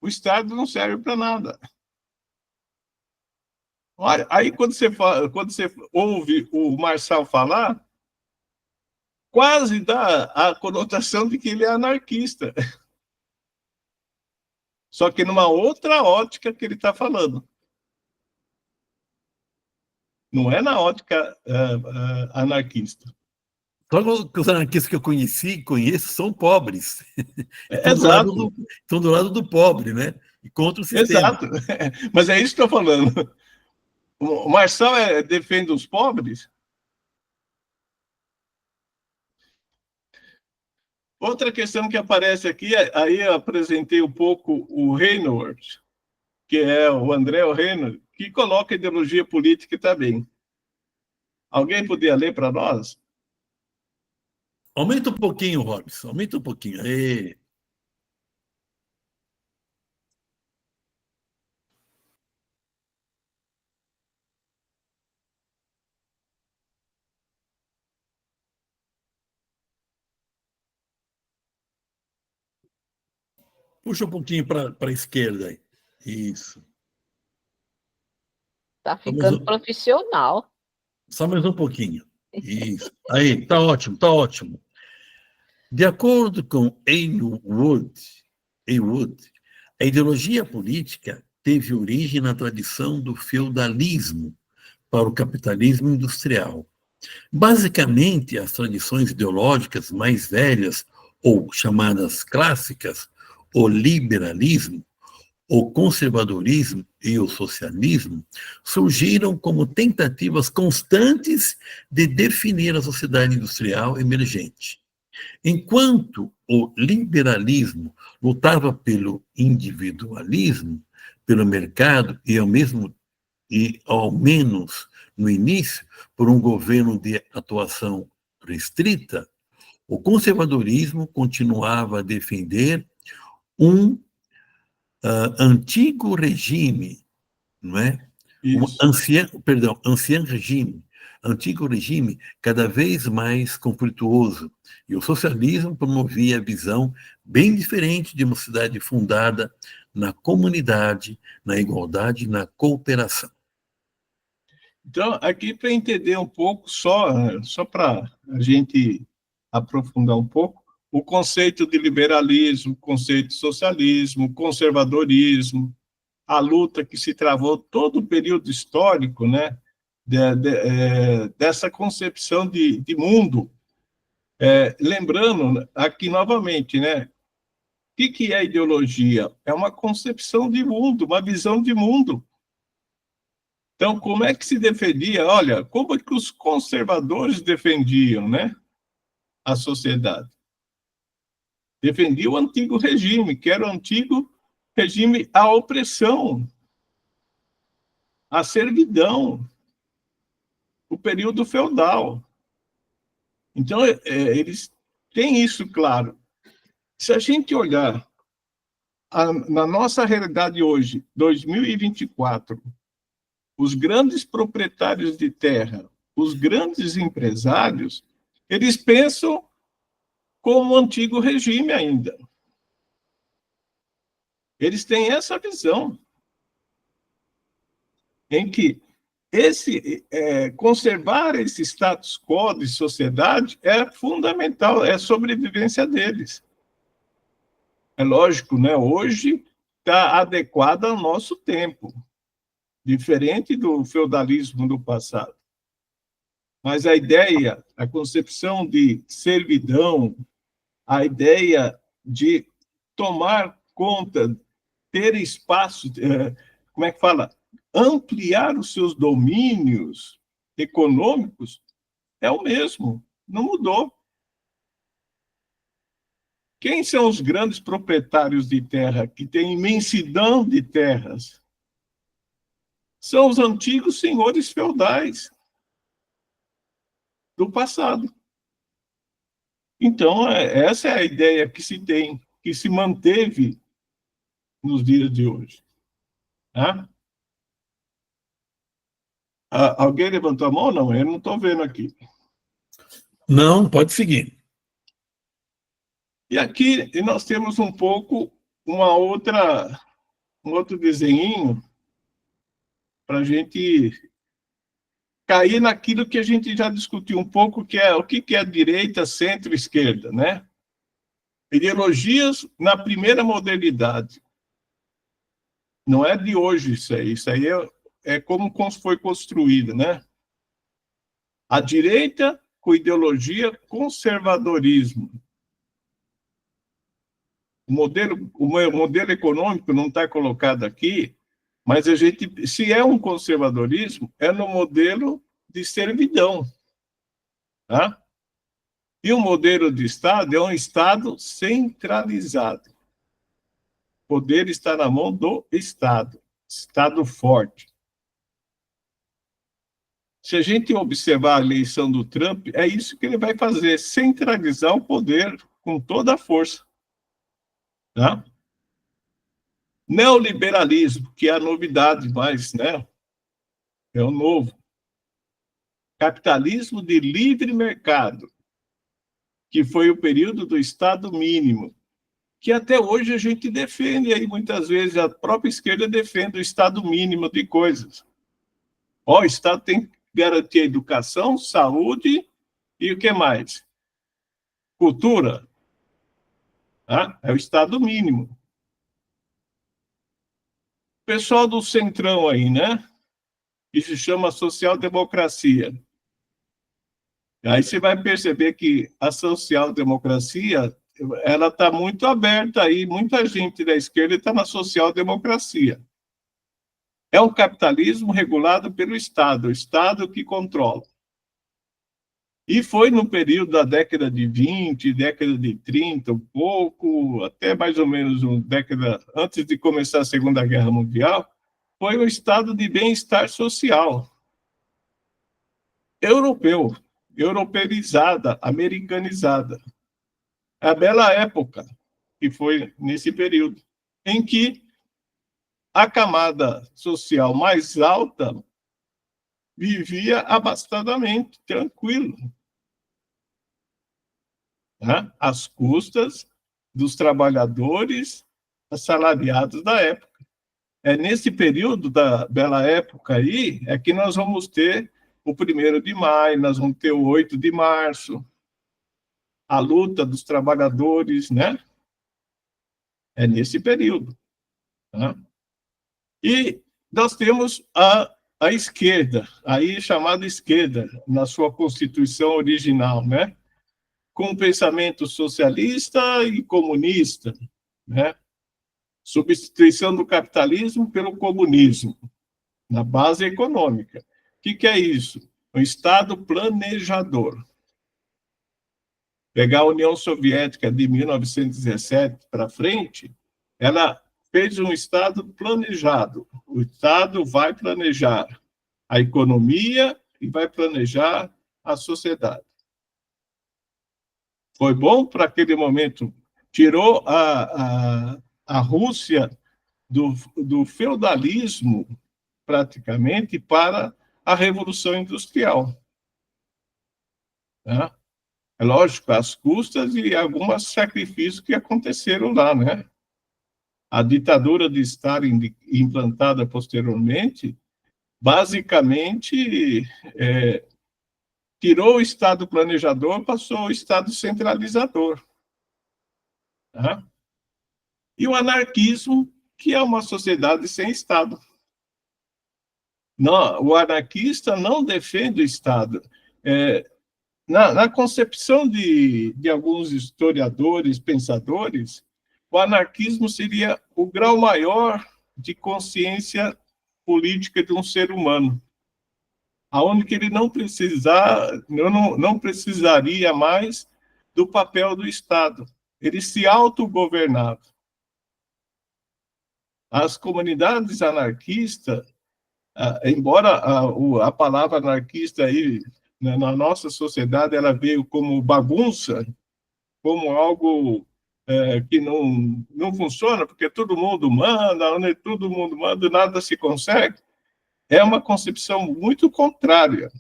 O Estado não serve para nada. Olha, aí quando você ouve o Marçal falar, quase dá a conotação de que ele é anarquista. Só que numa outra ótica que ele está falando. Não é na ótica anarquista. Só que os anarquistas que eu conheço, são pobres. Exato. Estão do lado do pobre, né? E contra o sistema. Exato. Mas é isso que eu estou falando. O Marçal defende os pobres? Outra questão que aparece aqui, aí eu apresentei um pouco o Reinhold, que é o André Reinhold, que coloca a ideologia política também. Alguém podia ler para nós? Aumenta um pouquinho, Robson, aumenta um pouquinho. Aê. Puxa um pouquinho para a esquerda aí. Isso. Está ficando profissional. Só mais um pouquinho. Isso. Aí, está ótimo, está ótimo. De acordo com Heywood, a ideologia política teve origem na tradição do feudalismo para o capitalismo industrial. Basicamente, as tradições ideológicas mais velhas, ou chamadas clássicas, o liberalismo, o conservadorismo e o socialismo, surgiram como tentativas constantes de definir a sociedade industrial emergente. Enquanto o liberalismo lutava pelo individualismo, pelo mercado e ao menos no início, por um governo de atuação restrita, o conservadorismo continuava a defender um antigo regime, não é? Isso. Ancien regime, antigo regime cada vez mais conflituoso. E o socialismo promovia a visão bem diferente de uma sociedade fundada na comunidade, na igualdade e na cooperação. Então, aqui para entender um pouco, só para a gente aprofundar um pouco, o conceito de liberalismo, o conceito de socialismo, conservadorismo, a luta que se travou todo o período histórico, né, dessa concepção de mundo. Lembrando aqui novamente, né, o que é ideologia? É uma concepção de mundo, uma visão de mundo. Então, como é que se defendia? Olha, como é que os conservadores defendiam, né, a sociedade? Defendia o antigo regime, que era o antigo regime, a opressão, a servidão, o período feudal. Então, eles têm isso claro. Se a gente olhar na nossa realidade hoje, 2024, os grandes proprietários de terra, os grandes empresários, eles pensam como o antigo regime ainda. Eles têm essa visão em que conservar esse status quo de sociedade é fundamental, é a sobrevivência deles. É lógico, né? Hoje está adequada ao nosso tempo, diferente do feudalismo do passado. Mas a ideia, a concepção de servidão, a ideia de tomar conta, ter espaço, como é que fala? Ampliar os seus domínios econômicos é o mesmo, não mudou. Quem são os grandes proprietários de terra que têm imensidão de terras? São os antigos senhores feudais do passado. Então, essa é a ideia que se tem, que se manteve nos dias de hoje. Tá? Alguém levantou a mão? Não, eu não estou vendo aqui. Não, pode seguir. E aqui nós temos um pouco um outro desenho para a gente cair naquilo que a gente já discutiu um pouco, que é o que é direita, centro, esquerda, né? Ideologias na primeira modernidade. Não é de hoje isso aí é como foi construído, né? A direita com ideologia conservadorismo. O modelo econômico não está colocado aqui, mas a gente, se é um conservadorismo, é no modelo de servidão. Tá? E o modelo de Estado é um Estado centralizado. O poder está na mão do Estado, Estado forte. Se a gente observar a eleição do Trump, é isso que ele vai fazer, centralizar o poder com toda a força. Tá? Neoliberalismo, que é a novidade mais, né? É o novo. Capitalismo de livre mercado, que foi o período do Estado mínimo, que até hoje a gente defende, aí muitas vezes a própria esquerda defende o Estado mínimo de coisas. O Estado tem que garantir a educação, saúde e o que mais? Cultura. Tá? É o Estado mínimo. O pessoal do Centrão aí, né? Que se chama social-democracia. Aí você vai perceber que a social-democracia ela está muito aberta aí, muita gente da esquerda está na social-democracia. É um capitalismo regulado pelo Estado, o Estado que controla. E foi no período da década de 20, década de 30, um pouco, até mais ou menos uma década antes de começar a Segunda Guerra Mundial, foi um estado de bem-estar social europeu, europeizada, americanizada. A bela época, que foi nesse período, em que a camada social mais alta vivia abastadamente, tranquilo, né? Às custas dos trabalhadores assalariados da época. É nesse período da bela época aí é que nós vamos ter o 1º de maio, nós vamos ter o 8 de março, a luta dos trabalhadores, né? É nesse período. Né? E nós temos a esquerda, aí chamada esquerda, na sua constituição original, né? Com um pensamento socialista e comunista, né? Substituição do capitalismo pelo comunismo, na base econômica. O que é isso? Um Estado planejador. Pegar a União Soviética de 1917 para frente, ela fez um Estado planejado. O Estado vai planejar a economia e vai planejar a sociedade. Foi bom para aquele momento, tirou a Rússia do feudalismo, praticamente, para a Revolução Industrial. Né? É lógico, às custas e alguns sacrifícios que aconteceram lá, né? A ditadura de Stalin implantada posteriormente, basicamente, tirou o Estado planejador, passou ao Estado centralizador. Tá? E o anarquismo, que é uma sociedade sem Estado. Não, o anarquista não defende o Estado. Na concepção de alguns historiadores, pensadores, o anarquismo seria o grau maior de consciência política de um ser humano, aonde que ele não precisaria mais do papel do Estado. Ele se autogovernava. As comunidades anarquistas, embora a palavra anarquista aí, na nossa sociedade, ela veio como bagunça, como algo que não funciona, porque todo mundo manda, onde todo mundo manda, nada se consegue, é uma concepção muito contrária.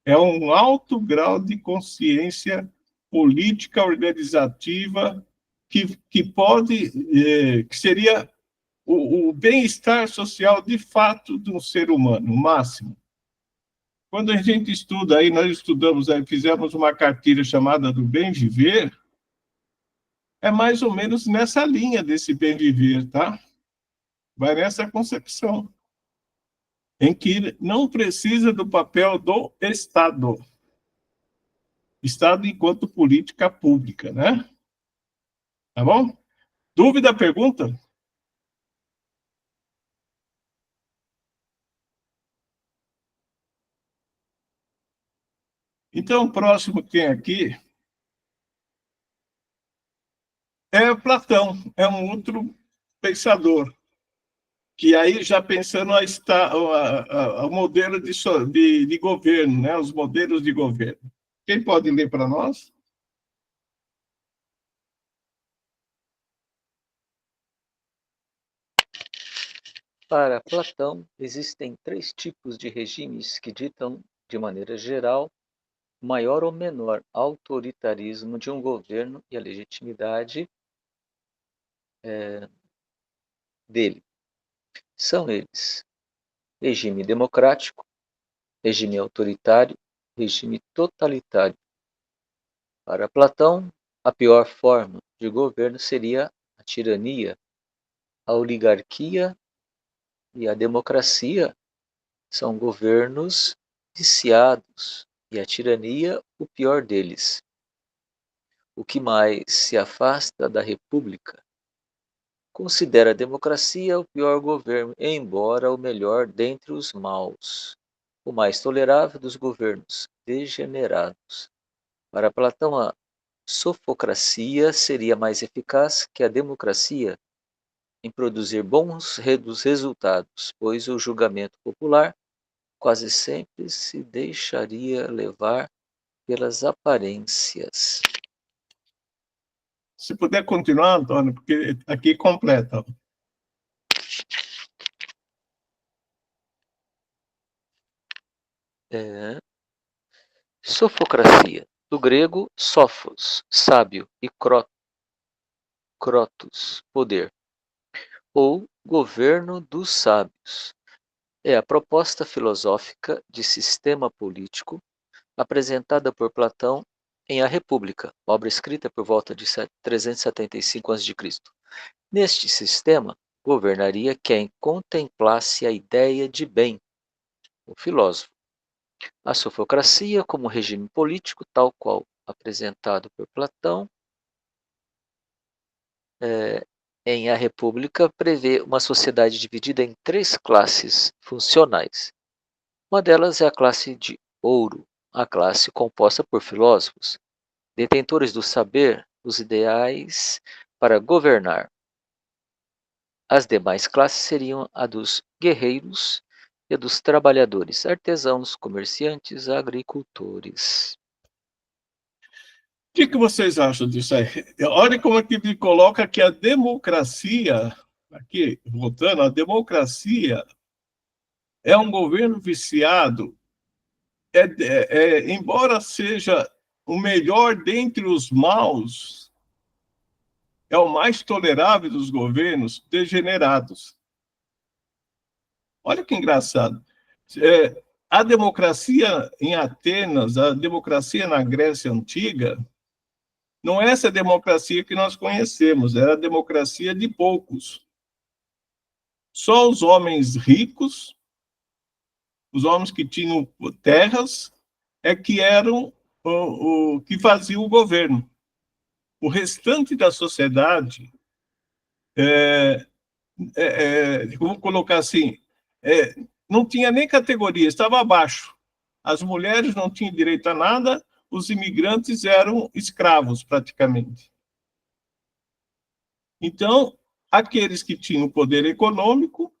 É um alto grau de consciência política organizativa que pode, que seria o bem-estar social de fato de um ser humano, o máximo. Quando a gente estuda, aí nós estudamos, aí fizemos uma cartilha chamada do bem viver, é mais ou menos nessa linha desse bem viver, tá? Vai nessa concepção, em que não precisa do papel do Estado. Estado enquanto política pública, né? Tá bom? Dúvida, pergunta? Então, o próximo que tem aqui é Platão, é um outro pensador, que aí já pensando o modelo de governo, né? Os modelos de governo. Quem pode ler para nós? Para Platão, existem 3 tipos de regimes que ditam, de maneira geral, maior ou menor autoritarismo de um governo e a legitimidade dele. São eles: regime democrático, regime autoritário, regime totalitário. Para Platão, a pior forma de governo seria a tirania. A oligarquia e a democracia são governos viciados, e a tirania o pior deles. O que mais se afasta da república considera a democracia o pior governo, embora o melhor dentre os maus, o mais tolerável dos governos degenerados. Para Platão, a sofocracia seria mais eficaz que a democracia em produzir bons resultados, pois o julgamento popular quase sempre se deixaria levar pelas aparências. Se puder continuar, Antônio, porque aqui completa. Sofocracia, do grego sophos, sábio, e crotos, poder, ou governo dos sábios. É a proposta filosófica de sistema político apresentada por Platão em A República, obra escrita por volta de 375 a.C. Neste sistema, governaria quem contemplasse a ideia de bem, o filósofo. A sofocracia, como regime político, tal qual apresentado por Platão em A República, prevê uma sociedade dividida em 3 classes funcionais. Uma delas é a classe de ouro, a classe composta por filósofos, detentores do saber, os ideais para governar. As demais classes seriam a dos guerreiros e a dos trabalhadores, artesãos, comerciantes, agricultores. O que vocês acham disso aí? Olha como é que ele coloca que a democracia, aqui, voltando, a democracia é um governo viciado, embora seja o melhor dentre os maus, é o mais tolerável dos governos degenerados. Olha que engraçado. A democracia em Atenas, a democracia na Grécia Antiga, não é essa democracia que nós conhecemos, era a democracia de poucos. Só os homens ricos, os homens que tinham terras, é que eram o que faziam o governo. O restante da sociedade, vamos colocar assim, não tinha nem categoria, estava abaixo. As mulheres não tinham direito a nada, os imigrantes eram escravos, praticamente. Então, aqueles que tinham poder econômico,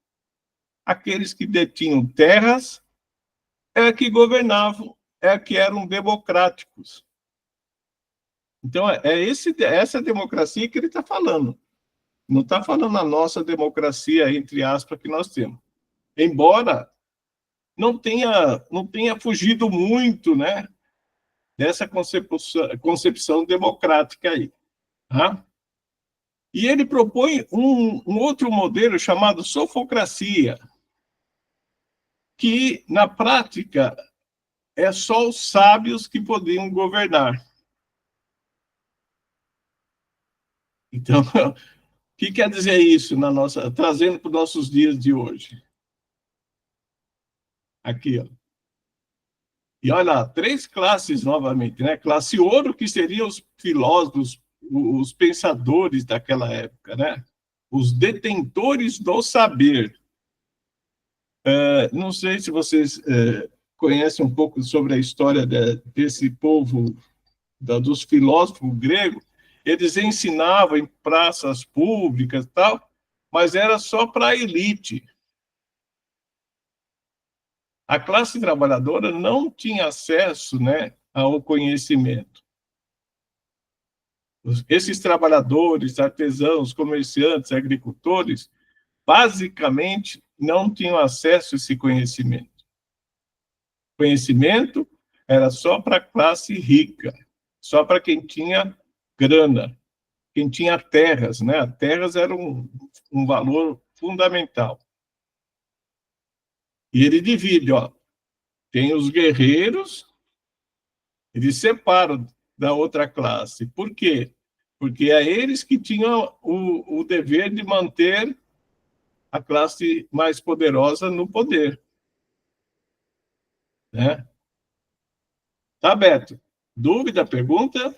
aqueles que detinham terras, que governavam, que eram democráticos. Então, essa democracia que ele está falando. Não está falando a nossa democracia, entre aspas, que nós temos. Embora não tenha fugido muito, né, dessa concepção democrática aí. Tá? E ele propõe um outro modelo chamado sofocracia, que, na prática, é só os sábios que podiam governar. Então, o que quer dizer isso, trazendo para os nossos dias de hoje? Aqui, ó. E olha lá, 3 classes novamente, né? Classe ouro, que seriam os filósofos, os pensadores daquela época, né? Os detentores do saber. Não sei se vocês conhecem um pouco sobre a história desse povo, dos filósofos gregos. Eles ensinavam em praças públicas e tal, mas era só para a elite. A classe trabalhadora não tinha acesso, né, ao conhecimento. Esses trabalhadores, artesãos, comerciantes, agricultores, basicamente não tinham acesso a esse conhecimento. Conhecimento era só para a classe rica, só para quem tinha grana, quem tinha terras, né? Terras eram um valor fundamental. E ele divide, ó, tem os guerreiros, eles separam da outra classe. Por quê? Porque é eles que tinham o dever de manter a classe mais poderosa no poder. Né? Tá, Beto? Dúvida, pergunta?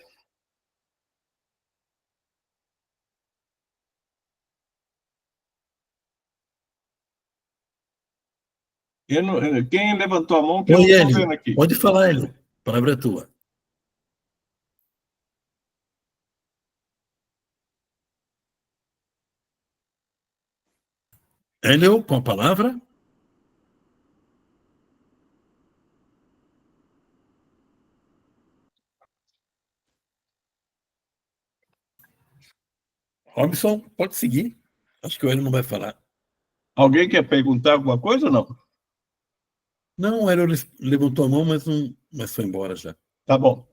Quem levantou a mão que eu não estou vendo aqui? Pode falar, Hélio. A palavra é tua. Hélio, com a palavra. Robson, pode seguir. Acho que o Hélio não vai falar. Alguém quer perguntar alguma coisa ou não? Não, o Hélio levantou a mão, mas foi embora já. Tá bom.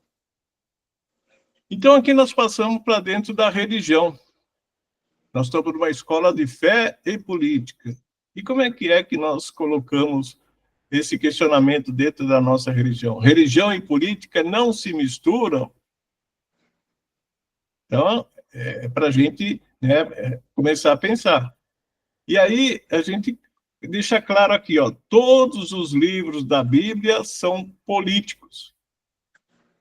Então, aqui nós passamos para dentro da religião. Nós estamos numa escola de fé e política. E como é que nós colocamos esse questionamento dentro da nossa religião? Religião e política não se misturam? Então, é para a gente, né, começar a pensar. E aí, a gente deixa claro aqui, ó, todos os livros da Bíblia são políticos,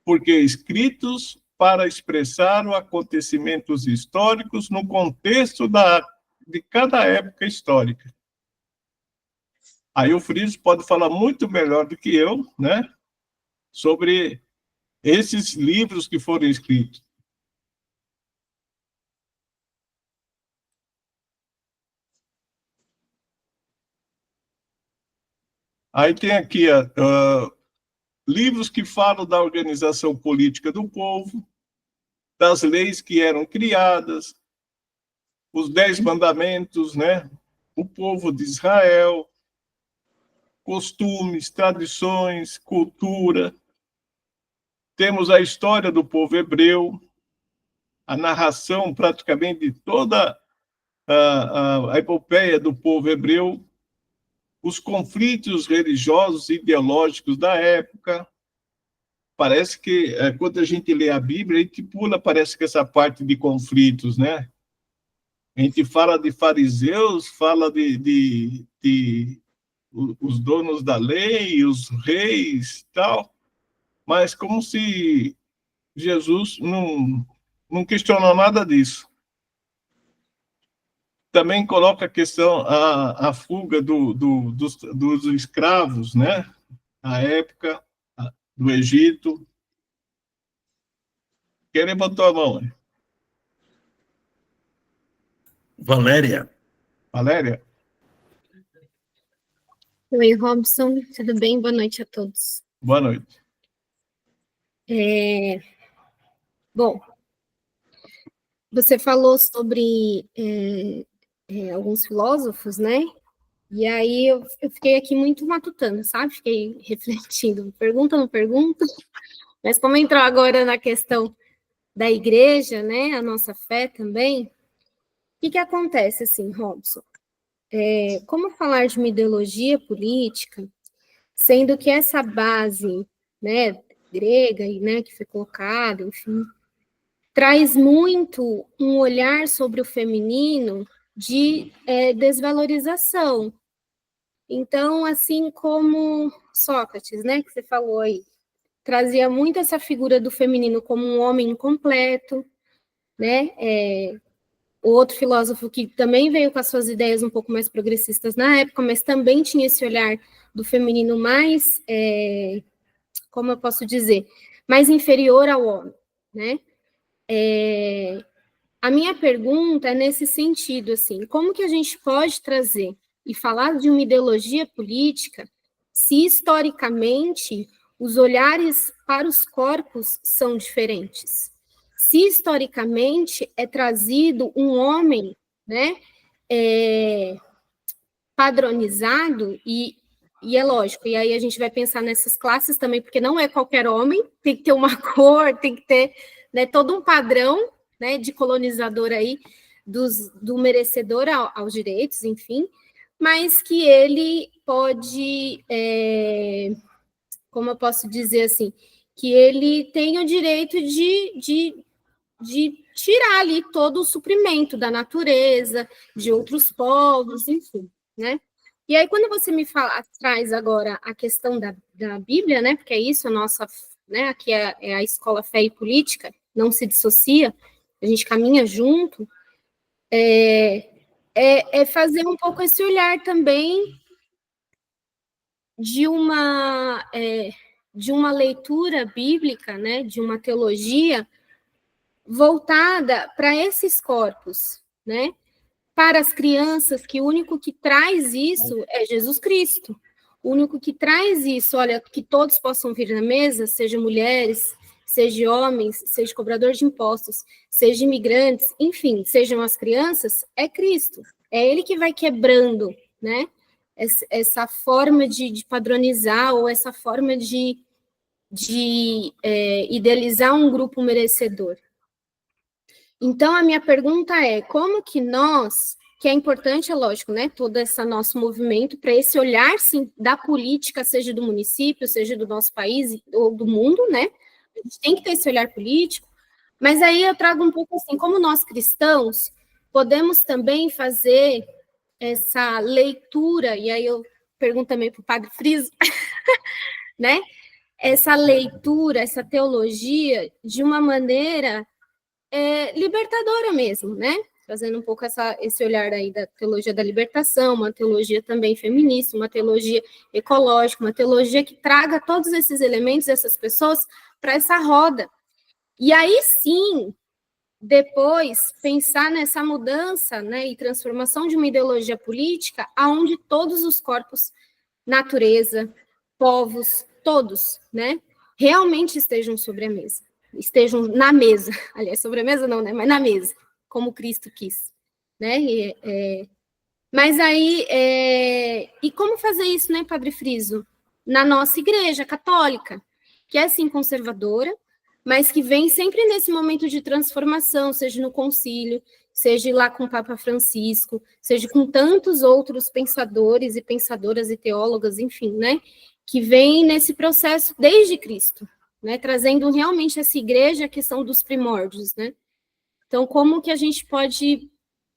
porque escritos para expressar os acontecimentos históricos no contexto de cada época histórica. Aí o Friso pode falar muito melhor do que eu, né, sobre esses livros que foram escritos. Aí tem aqui livros que falam da organização política do povo, das leis que eram criadas, os 10 mandamentos, né? O povo de Israel, costumes, tradições, cultura. Temos a história do povo hebreu, a narração praticamente de toda a epopeia do povo hebreu, os conflitos religiosos e ideológicos da época. Parece que, quando a gente lê a Bíblia, a gente pula, parece que essa parte de conflitos, né? A gente fala de fariseus, fala de os donos da lei, os reis, tal, mas como se Jesus não questionou nada disso. Também coloca a questão, a fuga dos escravos, né? A época do Egito. Quem levantou a mão? Valéria. Valéria? Oi, Robson, tudo bem? Boa noite a todos. Boa noite. Bom, você falou sobre alguns filósofos, né? E aí eu fiquei aqui muito matutando, sabe? Fiquei refletindo, pergunta, não pergunta. Mas como entrou agora na questão da igreja, né? A nossa fé também. O que acontece, assim, Robson? Como falar de uma ideologia política, sendo que essa base, né, grega, né, que foi colocada, enfim, traz muito um olhar sobre o feminino de desvalorização. Então, assim como Sócrates, né, que você falou aí, trazia muito essa figura do feminino como um homem incompleto, né, o outro filósofo que também veio com as suas ideias um pouco mais progressistas na época, mas também tinha esse olhar do feminino mais, como eu posso dizer, mais inferior ao homem, né? A minha pergunta é nesse sentido, assim, como que a gente pode trazer e falar de uma ideologia política se historicamente os olhares para os corpos são diferentes? Se historicamente é trazido um homem, né, padronizado, e é lógico, e aí a gente vai pensar nessas classes também, porque não é qualquer homem, tem que ter uma cor, tem que ter, né, todo um padrão, né, de colonizador aí, do merecedor aos direitos, enfim, mas que ele pode, como eu posso dizer assim, que ele tem o direito de tirar ali todo o suprimento da natureza, de outros povos, enfim, né? E aí, quando você me traz agora a questão da Bíblia, né? Porque é isso, a nossa, né? Aqui é a escola Fé e Política, não se dissocia, a gente caminha junto, é fazer um pouco esse olhar também de uma leitura bíblica, né? De uma teologia voltada para esses corpos, né? para as crianças que o único que traz isso é Jesus Cristo. O único que traz isso, olha, que todos possam vir na mesa, seja mulheres, seja homens, seja cobrador de impostos, seja imigrantes, enfim, sejam as crianças, é Cristo. É Ele que vai quebrando, né? Essa forma de padronizar ou essa forma de idealizar um grupo merecedor. Então, a minha pergunta é, como que nós, que é importante, é lógico, né, todo esse nosso movimento, para esse olhar, sim, da política, seja do município, seja do nosso país ou do mundo, né, a gente tem que ter esse olhar político, mas aí eu trago um pouco assim, como nós cristãos, podemos também fazer essa leitura, e aí eu pergunto também para o Padre Friso, né, essa leitura, essa teologia, de uma maneira libertadora mesmo, né? Fazendo um pouco esse olhar aí da teologia da libertação, uma teologia também feminista, uma teologia ecológica, uma teologia que traga todos esses elementos, essas pessoas, para essa roda. E aí sim, depois, pensar nessa mudança, né, e transformação de uma ideologia política, aonde todos os corpos, natureza, povos, todos, né, realmente estejam sobre a mesa. Estejam na mesa, aliás, sobremesa não, né, mas na mesa, como Cristo quis, né, mas aí, e como fazer isso, né, Padre Friso? Na nossa igreja católica, que é, sim, conservadora, mas que vem sempre nesse momento de transformação, seja no concílio, seja lá com o Papa Francisco, seja com tantos outros pensadores e pensadoras e teólogas, enfim, né, que vem nesse processo desde Cristo, né, trazendo realmente essa igreja a questão dos primórdios, né? Então, como que a gente pode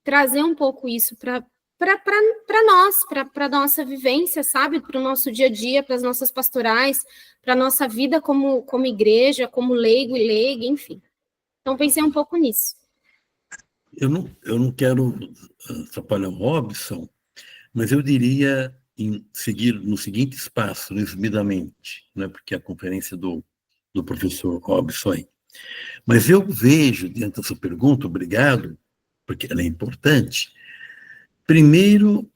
trazer um pouco isso para nós, para a nossa vivência, sabe? Para o nosso dia a dia, para as nossas pastorais, para a nossa vida como igreja, como leigo e leiga, enfim. Então, pensei um pouco nisso. Eu não quero atrapalhar o Robson, mas eu diria em seguir no seguinte espaço, resumidamente, né, porque é a conferência do professor Robson aí. Mas eu vejo, dentro da sua pergunta, obrigado, porque ela é importante, primeiro,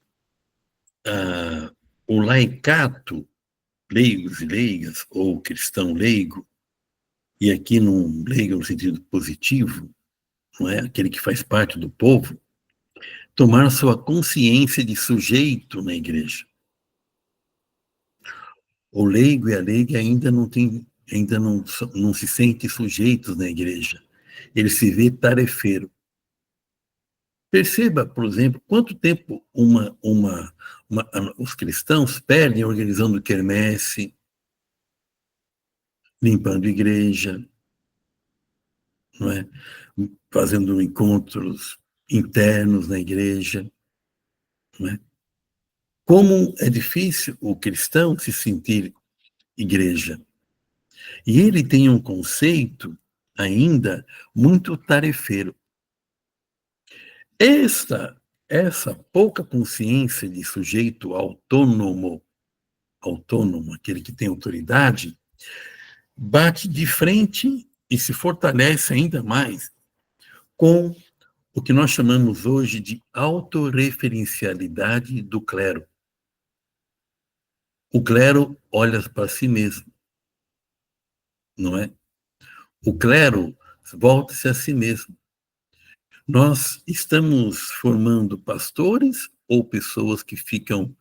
o laicato, leigos e leigas, ou cristão leigo, e aqui num leigo no sentido positivo, não é aquele que faz parte do povo, tomar sua consciência de sujeito na igreja. O leigo e a leiga ainda não se sentem sujeitos na igreja. Ele se vê tarefeiro. Perceba, por exemplo, quanto tempo os cristãos perdem organizando quermesse, limpando igreja, não é? Fazendo encontros internos na igreja, não é? Como é difícil o cristão se sentir igreja. E ele tem um conceito ainda muito tarefeiro. Essa pouca consciência de sujeito autônomo, aquele que tem autoridade, bate de frente e se fortalece ainda mais com o que nós chamamos hoje de autorreferencialidade do clero. O clero olha para si mesmo, não é? O clero volta-se a si mesmo. Nós estamos formando pastores ou pessoas que ficam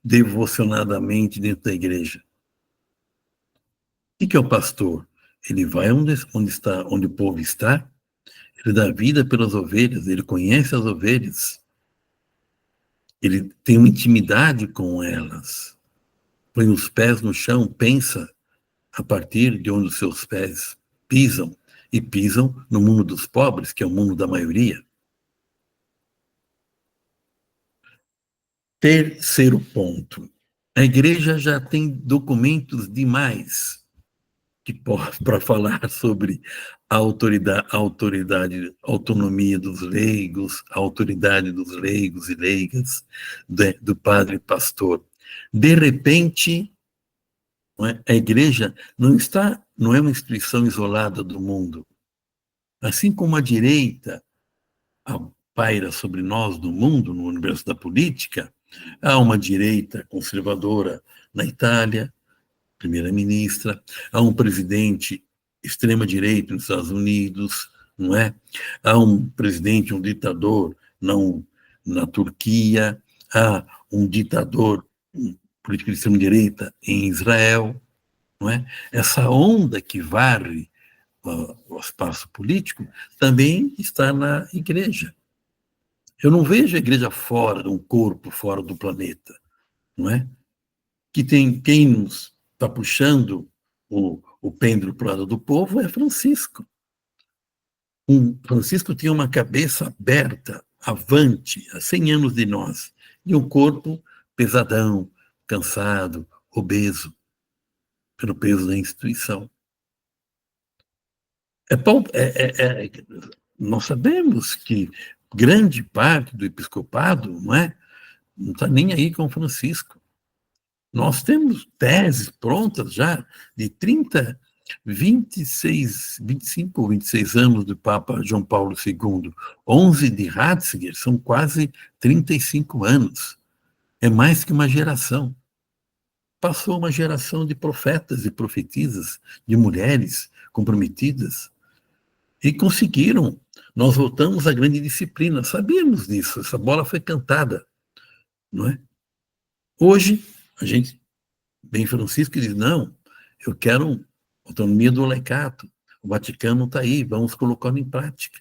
devocionadamente dentro da igreja? O que é o pastor? Ele vai onde o povo está, ele dá vida pelas ovelhas, ele conhece as ovelhas, ele tem uma intimidade com elas, põe os pés no chão, pensa a partir de onde os seus pés pisam, e pisam no mundo dos pobres, que é o mundo da maioria. Terceiro ponto. A igreja já tem documentos demais para falar sobre a autonomia dos leigos, a autoridade dos leigos e leigas, do padre pastor. De repente, a igreja não é uma instituição isolada do mundo. Assim como a direita, paira sobre nós no mundo, no universo da política. Há uma direita conservadora na Itália, primeira-ministra, há um presidente extrema-direita nos Estados Unidos, não é? Há um presidente, um ditador na Turquia, há um ditador, um político de extrema-direita em Israel, não é? Essa onda que varre o espaço político também está na igreja. Eu não vejo a igreja fora de um corpo, fora do planeta, não é? Que tem quem nos está puxando o pêndulo para o lado do povo é Francisco. Francisco tinha uma cabeça aberta, avante, há 100 anos de nós, e um corpo pesadão, cansado, obeso, pelo peso da instituição. Nós sabemos que grande parte do episcopado não está nem aí com Francisco. Nós temos teses prontas já de 25 ou 26 anos do Papa João Paulo II, 11 de Ratzinger, são quase 35 anos. É mais que uma geração. Passou uma geração de profetas e profetisas, de mulheres comprometidas, e conseguiram. Nós voltamos à grande disciplina, sabíamos disso, essa bola foi cantada, não é? Hoje, a gente, bem Francisco, diz, não, eu quero autonomia do legato, o Vaticano está aí, vamos colocando em prática,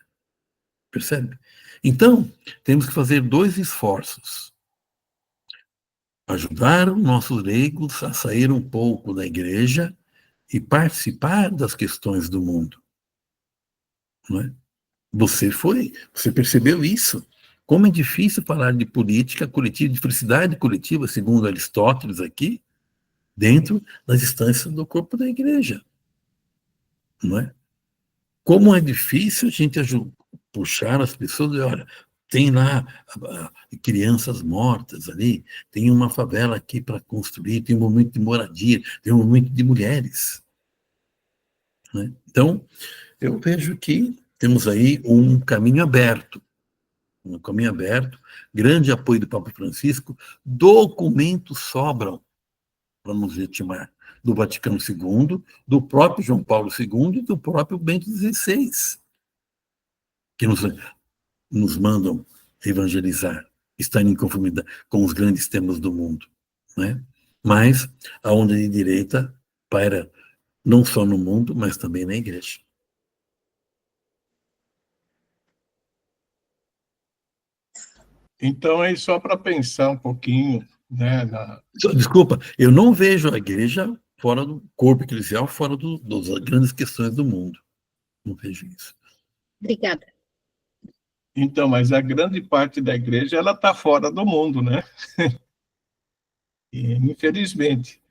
percebe? Então, temos que fazer 2 esforços. Ajudar os nossos leigos a sair um pouco da igreja e participar das questões do mundo. Não é? Você percebeu isso? Como é difícil falar de política coletiva, de felicidade coletiva, segundo Aristóteles aqui, dentro das instâncias do corpo da igreja. Não é? Como é difícil a gente puxar as pessoas e olha, tem lá crianças mortas ali, tem uma favela aqui para construir, tem um momento de moradia, tem um momento de mulheres. Né? Então, eu vejo que temos aí um caminho aberto, grande apoio do Papa Francisco, documentos sobram para nos legitimar, do Vaticano II, do próprio João Paulo II e do próprio Bento XVI, que nos mandam evangelizar, estar em conformidade com os grandes temas do mundo. Né? Mas a onda de direita paira não só no mundo, mas também na igreja. Então, é só para pensar um pouquinho, né? Desculpa, eu não vejo a igreja fora do corpo eclesial, fora das grandes questões do mundo. Não vejo isso. Obrigada. Então, mas a grande parte da igreja, ela está fora do mundo, né? E, infelizmente.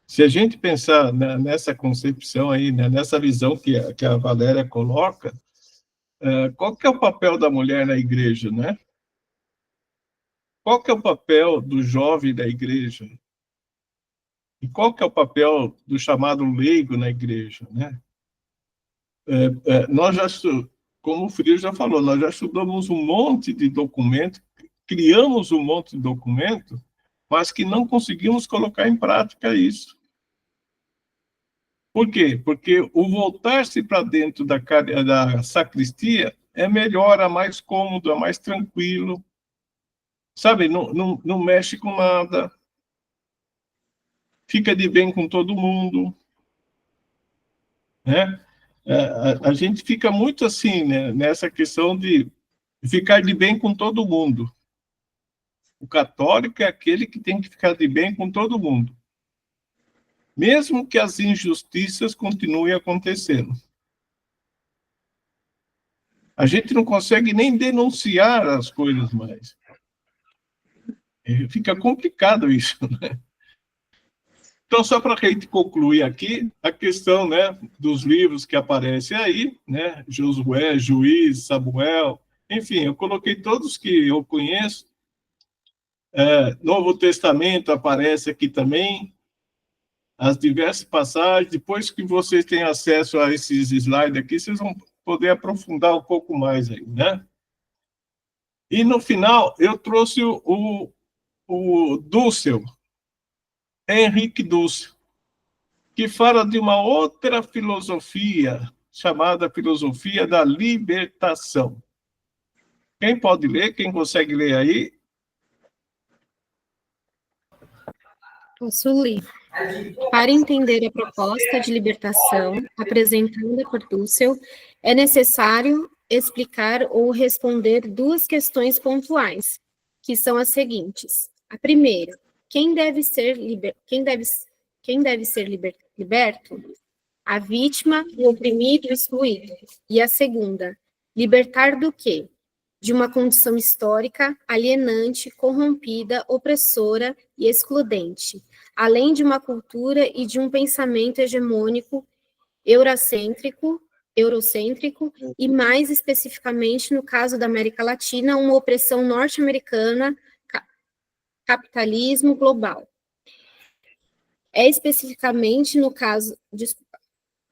Se a gente pensar nessa concepção aí, né, nessa visão que a Valéria coloca, qual que é o papel da mulher na igreja, né? Qual que é o papel do jovem da igreja? E qual que é o papel do chamado leigo na igreja, né? Nós já, como o Friso já falou, nós já estudamos um monte de documento, criamos um monte de documento, mas que não conseguimos colocar em prática isso. Por quê? Porque o voltar-se para dentro da sacristia é melhor, é mais cômodo, é mais tranquilo. Sabe, não mexe com nada. Fica de bem com todo mundo. Né? A gente fica muito assim, né, nessa questão de ficar de bem com todo mundo. O católico é aquele que tem que ficar de bem com todo mundo. Mesmo que as injustiças continuem acontecendo. A gente não consegue nem denunciar as coisas mais. Fica complicado isso, né? Então, só para a gente concluir aqui, a questão, né, dos livros que aparecem aí, né, Josué, Juiz, Samuel, enfim, eu coloquei todos que eu conheço. Novo Testamento aparece aqui também, as diversas passagens. Depois que vocês têm acesso a esses slides aqui, vocês vão poder aprofundar um pouco mais aí, né? E, no final, eu trouxe o Dussel, Henrique Dussel, que fala de uma outra filosofia, chamada filosofia da libertação. Quem pode ler? Quem consegue ler aí? Posso ler. Para entender a proposta de libertação apresentada por Dussel, é necessário explicar ou responder duas questões pontuais, que são as seguintes. A primeira, quem deve ser liberto? A vítima, o oprimido e o excluído. E a segunda, libertar do quê? De uma condição histórica alienante, corrompida, opressora e excludente, além de uma cultura e de um pensamento hegemônico, eurocêntrico e, mais especificamente, no caso da América Latina, uma opressão norte-americana, capitalismo global.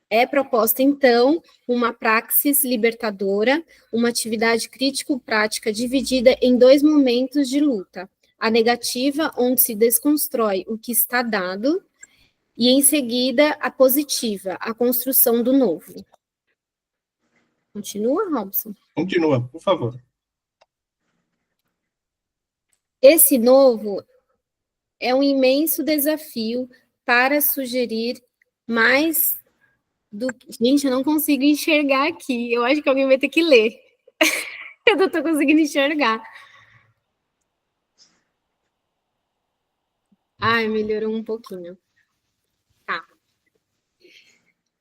É proposta, então, uma praxis libertadora, uma atividade crítico-prática dividida em dois momentos de luta. A negativa, onde se desconstrói o que está dado, e, em seguida, a positiva, a construção do novo. Continua, Robson? Continua, por favor. Esse novo é um imenso desafio para sugerir mais do... Gente, eu não consigo enxergar aqui. Eu acho que alguém vai ter que ler. Eu não estou conseguindo enxergar. Ai, melhorou um pouquinho. Tá.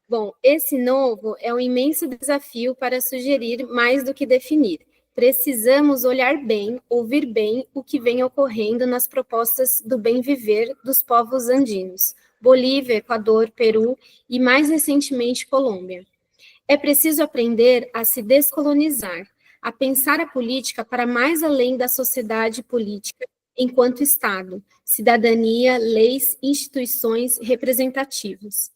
Bom, esse novo é um imenso desafio para sugerir mais do que definir. Precisamos olhar bem, ouvir bem o que vem ocorrendo nas propostas do bem viver dos povos andinos, Bolívia, Equador, Peru e, mais recentemente, Colômbia. É preciso aprender a se descolonizar, a pensar a política para mais além da sociedade política enquanto Estado, cidadania, leis, instituições representativos.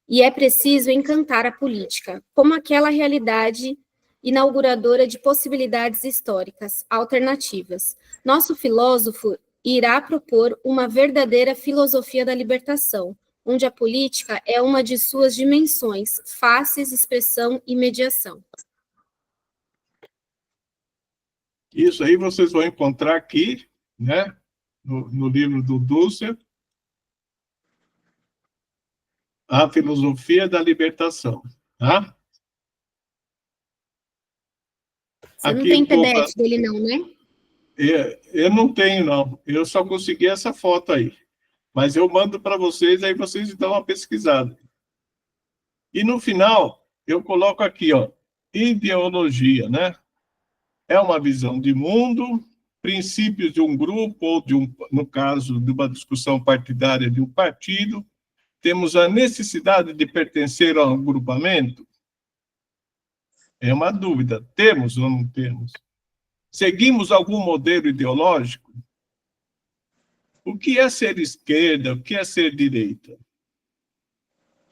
E é preciso encantar a política, como aquela realidade inauguradora de possibilidades históricas, alternativas. Nosso filósofo irá propor uma verdadeira filosofia da libertação, onde a política é uma de suas dimensões, faces, expressão e mediação. Isso aí vocês vão encontrar aqui, né, no livro do Dussel, A Filosofia da Libertação. Tá? Você não tem PDF dele não, né? Eu não tenho, não. Eu só consegui essa foto aí. Mas eu mando para vocês, aí vocês dão uma pesquisada. E no final, eu coloco aqui, ó, ideologia, né? É uma visão de mundo, princípios de um grupo, ou no caso de uma discussão partidária de um partido. Temos a necessidade de pertencer a um agrupamento? É uma dúvida. Temos ou não temos? Seguimos algum modelo ideológico? O que é ser esquerda? O que é ser direita?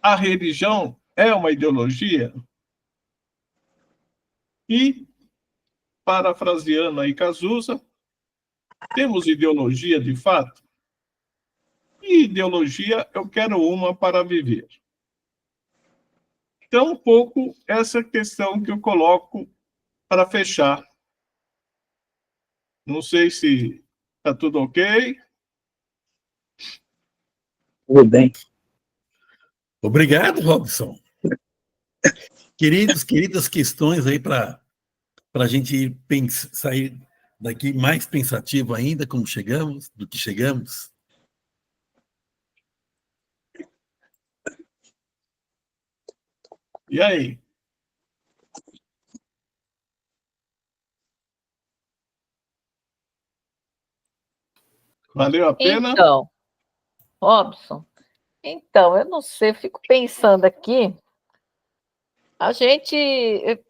A religião é uma ideologia? E, parafraseando aí Cazuza, temos ideologia de fato? E ideologia, eu quero uma para viver. Então, um pouco essa questão que eu coloco para fechar. Não sei se está tudo ok. Tudo bem. Obrigado, Robson. Queridas questões aí para a gente sair daqui mais pensativo ainda, como chegamos, do que chegamos. E aí? Valeu a pena? Então, Robson, eu não sei, eu fico pensando aqui, a gente,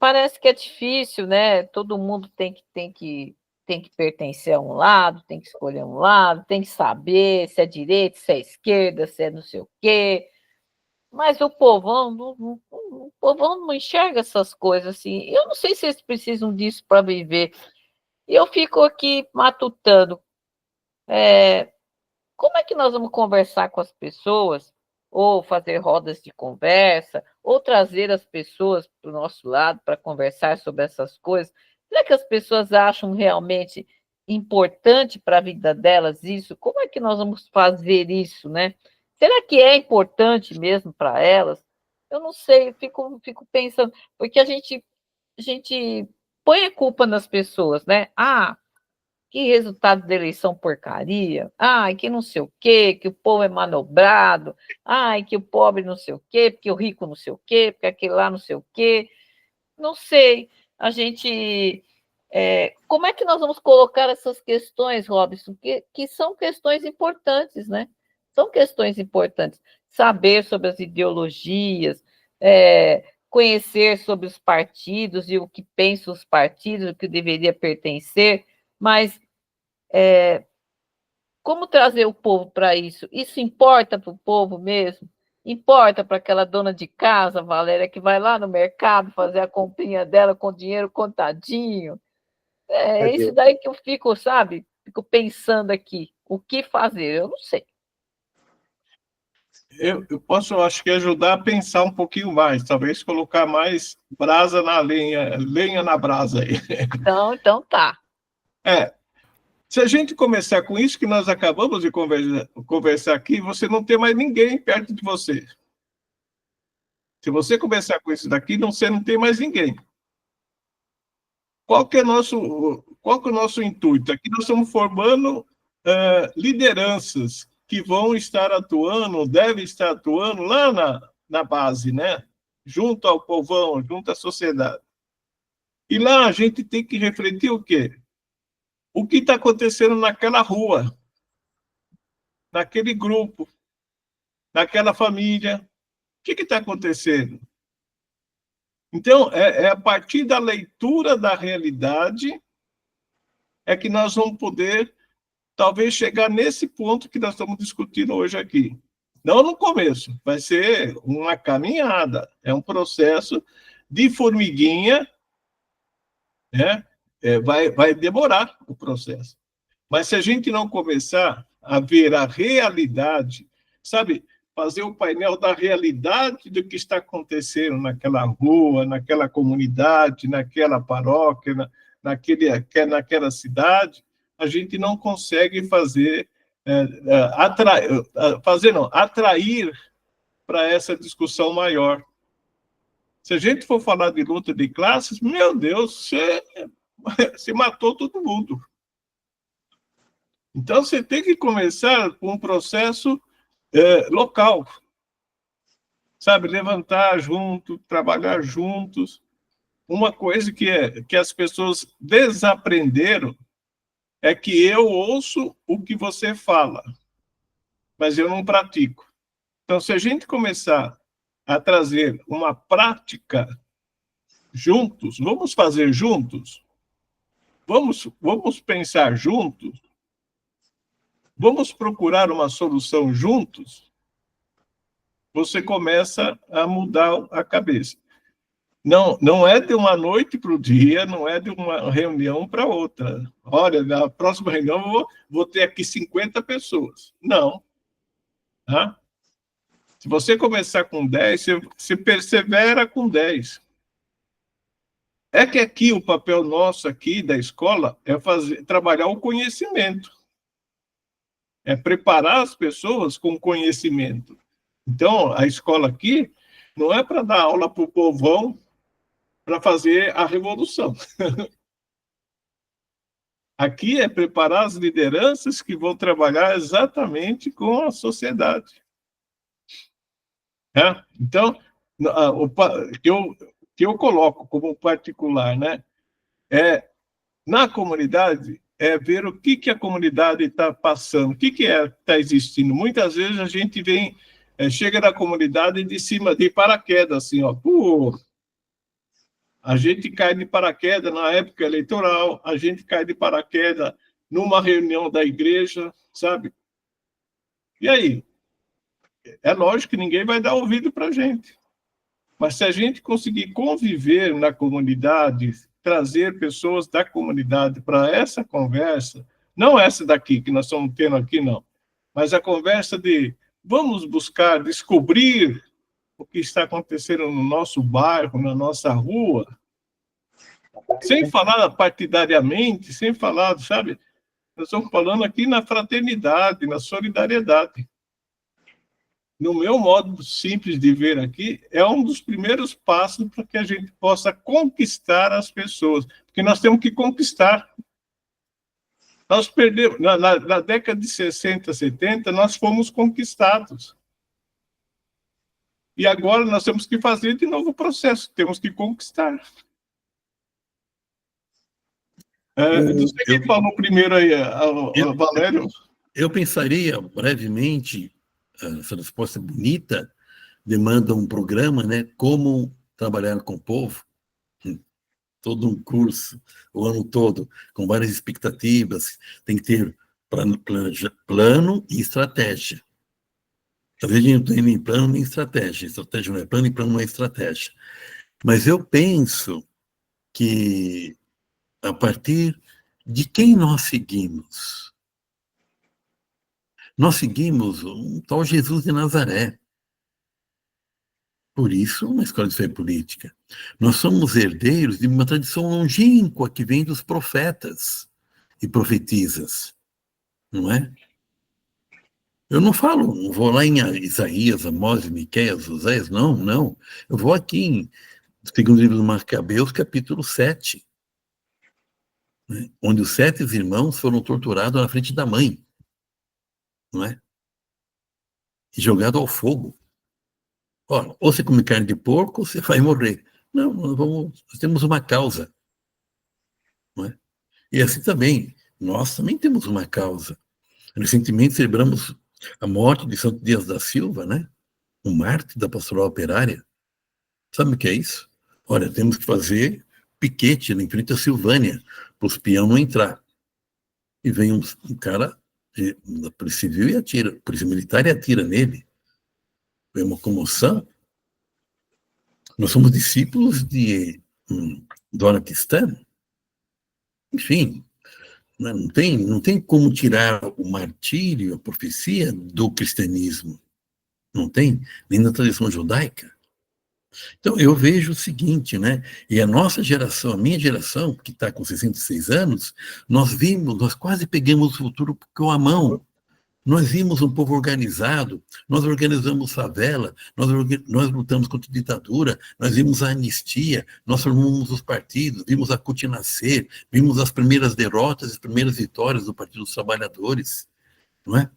parece que é difícil, né? Todo mundo tem que pertencer a um lado, tem que escolher um lado, tem que saber se é direita, se é esquerda, se é não sei o quê. Mas o povão não enxerga essas coisas assim. Eu não sei se eles precisam disso para viver. E eu fico aqui matutando. Como é que nós vamos conversar com as pessoas, ou fazer rodas de conversa, ou trazer as pessoas para o nosso lado para conversar sobre essas coisas? Será que as pessoas acham realmente importante para a vida delas isso? Como é que nós vamos fazer isso, né? Será que é importante mesmo para elas? Eu não sei, eu fico pensando, porque a gente põe a culpa nas pessoas, né? Que resultado da eleição porcaria, que não sei o quê, que o povo é manobrado, que o pobre não sei o quê, porque o rico não sei o quê, porque aquele lá não sei o quê. Não sei, a gente... como é que nós vamos colocar essas questões, Robson, que são questões importantes, né? São questões importantes. Saber sobre as ideologias, conhecer sobre os partidos e o que pensam os partidos, o que deveria pertencer, mas como trazer o povo para isso? Isso importa para o povo mesmo? Importa para aquela dona de casa, Valéria, que vai lá no mercado fazer a comprinha dela com dinheiro contadinho? É isso daí que eu fico, sabe? Fico pensando aqui. O que fazer? Eu não sei. Eu posso, acho que, ajudar a pensar um pouquinho mais, talvez colocar mais brasa na lenha, lenha na brasa aí. Então tá. Se a gente começar com isso que nós acabamos de conversar aqui, você não tem mais ninguém perto de você. Se você começar com isso daqui, você não tem mais ninguém. Qual que é o nosso intuito? Aqui nós estamos formando lideranças que vão estar atuando, devem estar atuando lá na base, né? Junto ao povão, junto à sociedade. E lá a gente tem que refletir o quê? O que está acontecendo naquela rua, naquele grupo, naquela família. O que está acontecendo? Então, é a partir da leitura da realidade é que nós vamos poder, talvez, chegar nesse ponto que nós estamos discutindo hoje aqui. Não no começo, vai ser uma caminhada, é um processo de formiguinha, né? Vai demorar o processo. Mas se a gente não começar a ver a realidade, sabe, fazer o painel da realidade do que está acontecendo naquela rua, naquela comunidade, naquela paróquia, naquela cidade, a gente não consegue atrair para essa discussão maior. Se a gente for falar de luta de classes, meu Deus, você matou todo mundo. Então, você tem que começar com um processo local, sabe? Levantar junto, trabalhar juntos. Uma coisa que as pessoas desaprenderam é que eu ouço o que você fala, mas eu não pratico. Então, se a gente começar a trazer uma prática juntos, vamos fazer juntos, vamos pensar juntos, vamos procurar uma solução juntos, você começa a mudar a cabeça. Não é de uma noite para o dia, não é de uma reunião para outra. Olha, na próxima reunião eu vou ter aqui 50 pessoas. Não. Tá? Se você começar com 10, você persevera com 10. É que aqui o papel nosso aqui da escola é trabalhar o conhecimento. É preparar as pessoas com conhecimento. Então, a escola aqui não é para dar aula para o povão para fazer a revolução. Aqui é preparar as lideranças que vão trabalhar exatamente com a sociedade. Então, o que eu coloco como particular, né, na comunidade, ver o que a comunidade está passando, o que está existindo. Muitas vezes a gente chega na comunidade de paraquedas, assim, ó, a gente cai de paraquedas na época eleitoral, a gente cai de paraquedas numa reunião da igreja, sabe? E aí? É lógico que ninguém vai dar ouvido para a gente. Mas se a gente conseguir conviver na comunidade, trazer pessoas da comunidade para essa conversa, não essa daqui, que nós estamos tendo aqui, não, mas a conversa de vamos buscar descobrir o que está acontecendo no nosso bairro, na nossa rua, sem falar partidariamente, sem falar, sabe? Nós estamos falando aqui na fraternidade, na solidariedade. No meu modo simples de ver aqui, é um dos primeiros passos para que a gente possa conquistar as pessoas, porque nós temos que conquistar. Nós perdemos, na década de 60, 70, nós fomos conquistados. E agora nós temos que fazer de novo o processo, temos que conquistar. Não sei quem falou primeiro aí, Valério. Eu pensaria brevemente, essa resposta bonita demanda um programa, né? Como trabalhar com o povo, todo um curso, o ano todo, com várias expectativas, tem que ter plano e estratégia. Talvez a gente não tenha nem plano nem estratégia. Estratégia não é plano e plano não é estratégia. Mas eu penso que, a partir de quem nós seguimos? Nós seguimos um tal Jesus de Nazaré. Por isso, uma escola de fé política. Nós somos herdeiros de uma tradição longínqua que vem dos profetas e profetisas, não é? Eu não vou lá em Isaías, Amós, Miqueias, Oséias, não. Eu vou aqui em segundo livro dos Macabeus, capítulo 7, né, onde os 7 irmãos foram torturados na frente da mãe, não é? E jogados ao fogo. Ora, ou você come carne de porco, ou você vai morrer. Não, nós temos uma causa, não é? E assim também, nós também temos uma causa. Recentemente celebramos a morte de Santo Dias da Silva, né? Um mártir da pastoral operária. Sabe o que é isso? Olha, temos que fazer piquete em frente à Silvânia, para os peões não entrar. E vem um cara da Polícia Civil e atira, Polícia Militar e atira nele. Foi uma comoção. Nós somos discípulos de Dona Cristã. Enfim, não tem como tirar o martírio, a profecia do cristianismo. Não tem, nem na tradição judaica. Então, eu vejo o seguinte, né? E a nossa geração, a minha geração, que está com 66 anos, nós quase pegamos o futuro com a mão. Nós vimos um povo organizado, nós organizamos favela, nós lutamos contra a ditadura, nós vimos a anistia, nós formamos os partidos, vimos a CUT nascer, vimos as primeiras derrotas, as primeiras vitórias do Partido dos Trabalhadores, não é?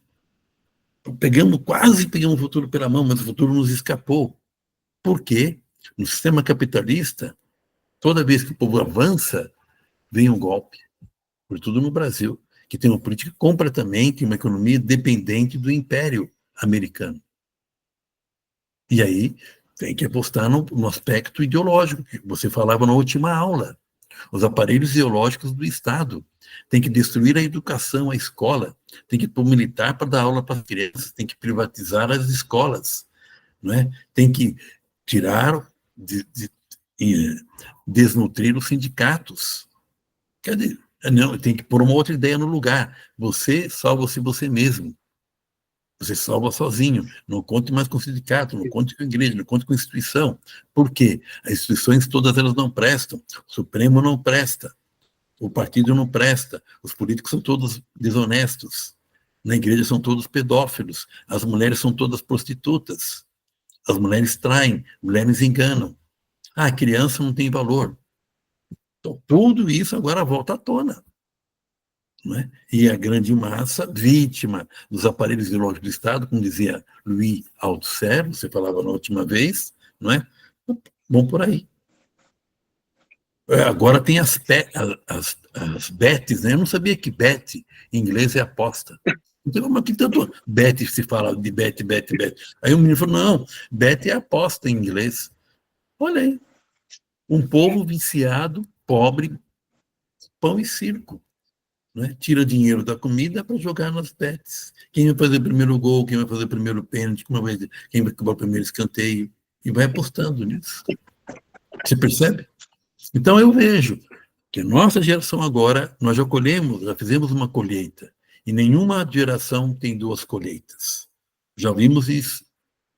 Quase pegamos o futuro pela mão, mas o futuro nos escapou. Por quê? No sistema capitalista, toda vez que o povo avança, vem um golpe. Sobretudo no Brasil, que tem uma política completamente, uma economia dependente do Império americano. E aí tem que apostar no aspecto ideológico, que você falava na última aula. Os aparelhos ideológicos do Estado. Tem que destruir a educação, a escola. Tem que pôr militar para dar aula para as crianças. Tem que privatizar as escolas. Não é? Tem que tirar, desnutrir os sindicatos. Quer dizer, não, tem que pôr uma outra ideia no lugar. Você salva-se você mesmo. Você salva sozinho. Não conte mais com o sindicato, não conte com a igreja, não conte com a instituição. Por quê? As instituições, todas elas não prestam. O Supremo não presta. O partido não presta. Os políticos são todos desonestos. Na igreja são todos pedófilos. As mulheres são todas prostitutas. As mulheres traem, mulheres enganam. A criança não tem valor. Então, tudo isso agora volta à tona. Não é? E a grande massa, vítima dos aparelhos ideológicos do Estado, como dizia Louis Althusser, você falava na última vez, não é? Vão por aí. Agora tem as bets, né? Eu não sabia que bet em inglês é aposta. Então, mas que tanto bet se fala de bet. Aí o menino falou, não, bet é aposta em inglês. Olha aí, um povo viciado, pobre, pão e circo. Né? Tira dinheiro da comida para jogar nas bets. Quem vai fazer o primeiro gol, quem vai fazer o primeiro pênalti, quem vai cobrar o primeiro escanteio, e vai apostando nisso. Você percebe? Então eu vejo, Que a nossa geração agora, nós já colhemos, já fizemos uma colheita, e nenhuma geração tem duas colheitas. Já vimos isso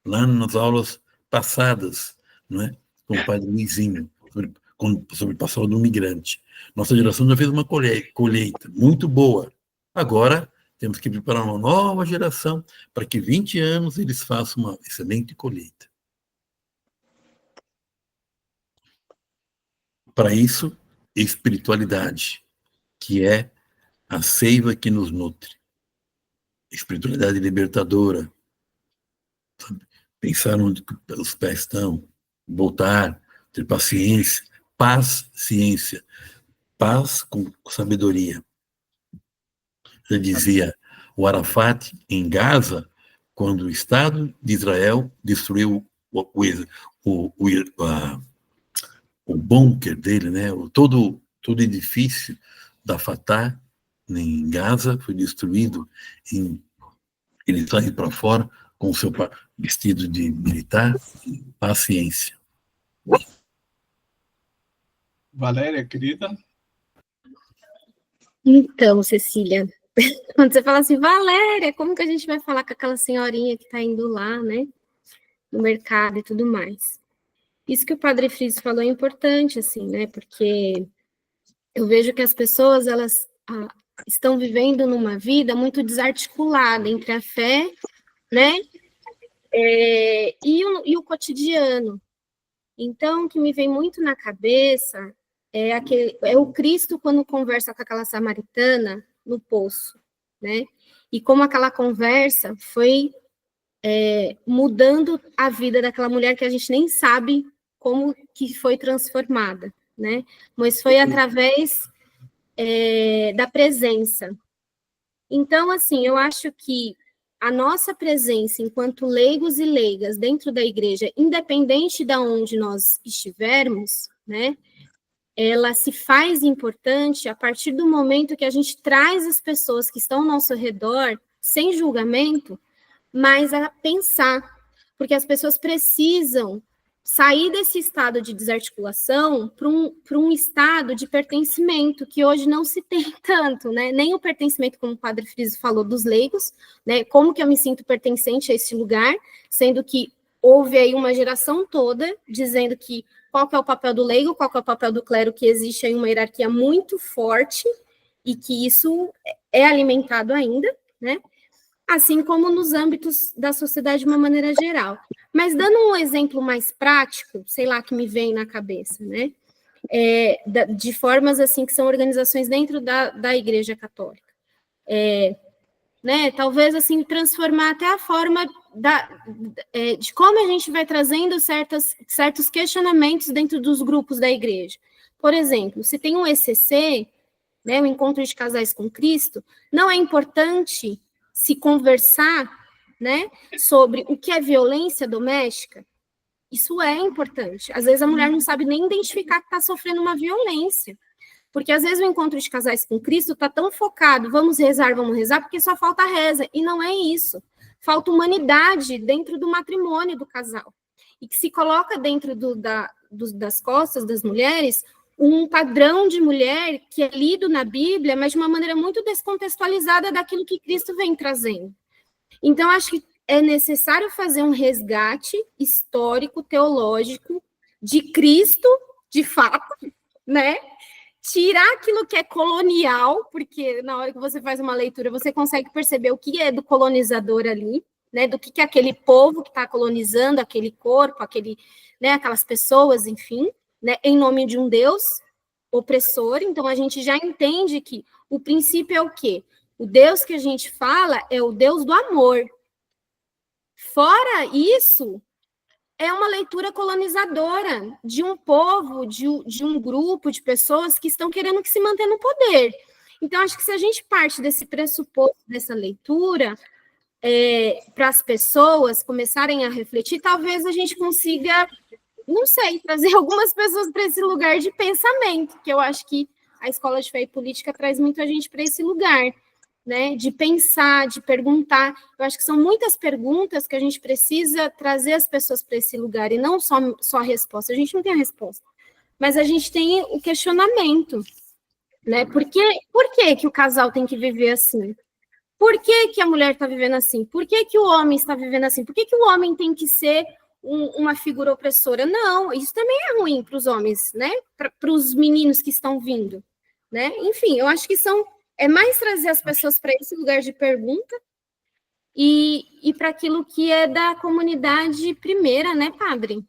lá nas aulas passadas, não é? Com o padre Luizinho, sobre a pastoral do migrante. Nossa geração já fez uma colheita muito boa. Agora, temos que preparar uma nova geração para que 20 anos eles façam uma excelente colheita. Para isso, espiritualidade, que é a seiva que nos nutre. Espiritualidade libertadora. Pensar onde os pés estão, voltar, ter paciência, paz, ciência, paz com sabedoria. Já dizia o Arafat em Gaza, quando o Estado de Israel destruiu o bunker dele, né? Todo edifício da Fatah em Gaza foi destruído. Ele saiu para fora com o seu vestido de militar, paciência. Valéria, querida? Então, Cecília, quando você fala assim, Valéria, como que a gente vai falar com aquela senhorinha que está indo lá, né, no mercado e tudo mais? Isso que o Padre Friso falou é importante, assim, né, porque eu vejo que as pessoas, elas estão vivendo numa vida muito desarticulada entre a fé, né, e o cotidiano. Então, o que me vem muito na cabeça é o Cristo quando conversa com aquela samaritana no poço, né? E como aquela conversa foi mudando a vida daquela mulher que a gente nem sabe como que foi transformada, né? Mas foi através da presença. Então, assim, eu acho que a nossa presença enquanto leigos e leigas dentro da igreja, independente de onde nós estivermos, né, ela se faz importante a partir do momento que a gente traz as pessoas que estão ao nosso redor, sem julgamento, mas a pensar, porque as pessoas precisam sair desse estado de desarticulação para um estado de pertencimento, que hoje não se tem tanto, né? Nem o pertencimento, como o Padre Friso falou, dos leigos, né? Como que eu me sinto pertencente a esse lugar, sendo que houve aí uma geração toda dizendo que qual que é o papel do leigo, qual que é o papel do clero, que existe aí uma hierarquia muito forte e que isso é alimentado ainda, né? Assim como nos âmbitos da sociedade de uma maneira geral. Mas dando um exemplo mais prático, sei lá, que me vem na cabeça, né? De formas assim que são organizações dentro da Igreja Católica. Né? Talvez assim transformar até a forma de como a gente vai trazendo certos questionamentos dentro dos grupos da igreja. Por exemplo, se tem um ECC, né, o Encontro de Casais com Cristo, não é importante se conversar, né, sobre o que é violência doméstica? Isso é importante. Às vezes a mulher não sabe nem identificar que está sofrendo uma violência. Porque às vezes o Encontro de Casais com Cristo está tão focado, vamos rezar, porque só falta reza. E não é isso. Falta humanidade dentro do matrimônio do casal. E que se coloca dentro das costas das mulheres um padrão de mulher que é lido na Bíblia, mas de uma maneira muito descontextualizada daquilo que Cristo vem trazendo. Então, acho que é necessário fazer um resgate histórico, teológico, de Cristo, de fato, né? Tirar aquilo que é colonial, porque na hora que você faz uma leitura, você consegue perceber o que é do colonizador ali, né? Do que é aquele povo que está colonizando, aquele corpo, né? Aquelas pessoas, enfim, né? Em nome de um Deus opressor. Então, a gente já entende que o princípio é o quê? O Deus que a gente fala é o Deus do amor. Fora isso, é uma leitura colonizadora de um povo, de um grupo de pessoas que estão querendo que se mantenha no poder. Então, acho que se a gente parte desse pressuposto, dessa leitura, para as pessoas começarem a refletir, talvez a gente consiga, não sei, trazer algumas pessoas para esse lugar de pensamento, que eu acho que a Escola de Fé e Política traz muito a gente para esse lugar, né, de pensar, de perguntar. Eu acho que são muitas perguntas que a gente precisa trazer as pessoas para esse lugar, e não só a resposta. A gente não tem a resposta, mas a gente tem o questionamento, né? Por que que o casal tem que viver assim? Por que que a mulher está vivendo assim? Por que que o homem está vivendo assim? Por que que o homem tem que ser uma figura opressora? Não, isso também é ruim para os homens, né? Para os meninos que estão vindo, né? Enfim, eu acho que é mais trazer as pessoas para esse lugar de pergunta e para aquilo que é da comunidade primeira, né, padre?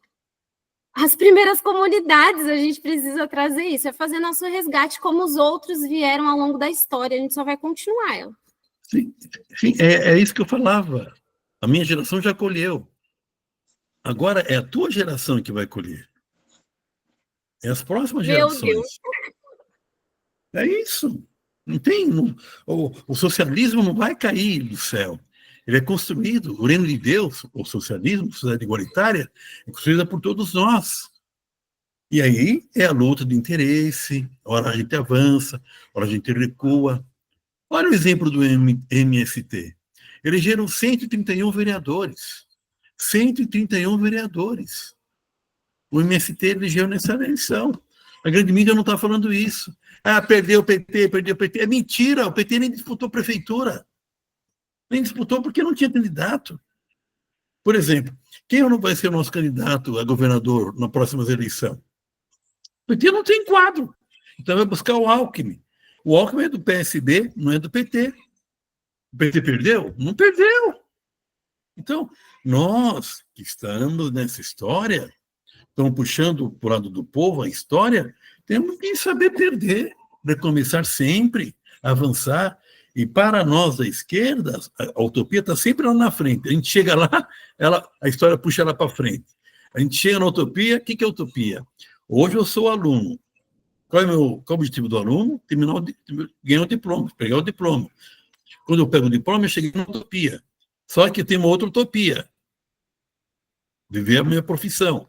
As primeiras comunidades, a gente precisa trazer isso, é fazer nosso resgate como os outros vieram ao longo da história, a gente só vai continuar ela. Sim, sim, é isso que eu falava. A minha geração já colheu. Agora é a tua geração que vai colher. É as próximas Meu gerações. Deus. É isso. Não tem, o socialismo não vai cair do céu. Ele é construído, o reino de Deus, o socialismo, a sociedade igualitária, é construída por todos nós. E aí é a luta de interesse, hora a gente avança, hora a gente recua. Olha o exemplo do MST. Elegeram 131 vereadores. 131 vereadores. O MST elegeu nessa eleição. A grande mídia não está falando isso. Ah, perdeu o PT, perdeu o PT. É mentira, o PT nem disputou prefeitura. Nem disputou porque não tinha candidato. Por exemplo, quem não vai ser o nosso candidato a governador na próxima eleição? O PT não tem quadro. Então vai buscar o Alckmin. O Alckmin é do PSB, não é do PT. O PT perdeu? Não perdeu. Então, nós que estamos nessa história, estamos puxando para o lado do povo a história, temos que saber perder, recomeçar sempre, avançar. E para nós da esquerda, a utopia está sempre lá na frente. A gente chega lá, a história puxa ela para frente. A gente chega na utopia, o que é utopia? Hoje eu sou aluno. Qual é o objetivo do aluno? Ganhar o diploma, pegar o diploma. Quando eu pego o diploma, eu cheguei na utopia. Só que tem uma outra utopia. Viver a minha profissão.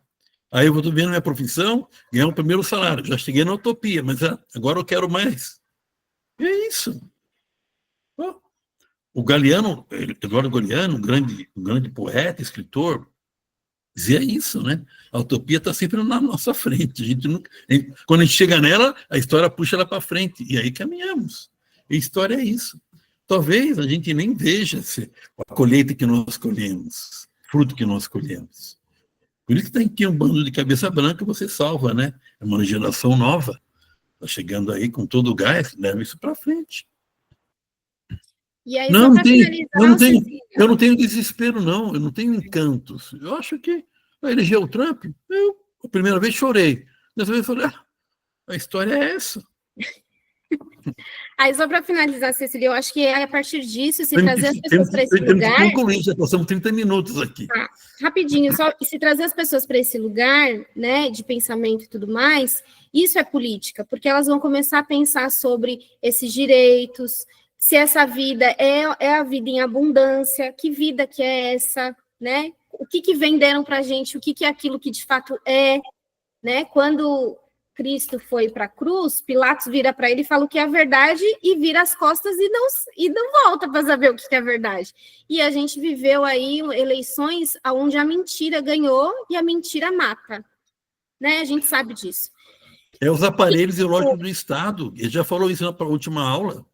Aí eu vou vivendo a minha profissão, ganhar o primeiro salário. Já cheguei na utopia, mas agora eu quero mais. E é isso. O Galeano, Eduardo Galeano, um grande poeta, escritor, dizia isso, né? A utopia está sempre na nossa frente. Quando a gente chega nela, a história puxa ela para frente. E aí caminhamos. E a história é isso. Talvez a gente nem veja a colheita que nós colhemos, fruto que nós colhemos. Por isso que tem que ter um bando de cabeça branca, você salva, né? É uma geração nova. Está chegando aí com todo o gás, leva isso para frente. E aí, só para finalizar, eu não tenho desespero, não. Eu não tenho encantos. Eu acho que eleger o Trump, a primeira vez chorei. Dessa vez eu falei, a história é essa. Aí, só para finalizar, Cecília, eu acho que é a partir disso, se trazer as pessoas para esse lugar... Temos que concluir, já passamos 30 minutos aqui. Rapidinho, só se trazer as pessoas para esse lugar, né, de pensamento e tudo mais, isso é política, porque elas vão começar a pensar sobre esses direitos, se essa vida é a vida em abundância, que vida que é essa, né? O que venderam para a gente, o que é aquilo que de fato é, né? Quando Cristo foi para a cruz, Pilatos vira para ele e fala o que é a verdade e vira as costas e não volta para saber o que é a verdade. E a gente viveu aí eleições onde a mentira ganhou e a mentira mata, né? A gente sabe disso. É os aparelhos ideológicos do Estado. Ele já falou isso na última aula.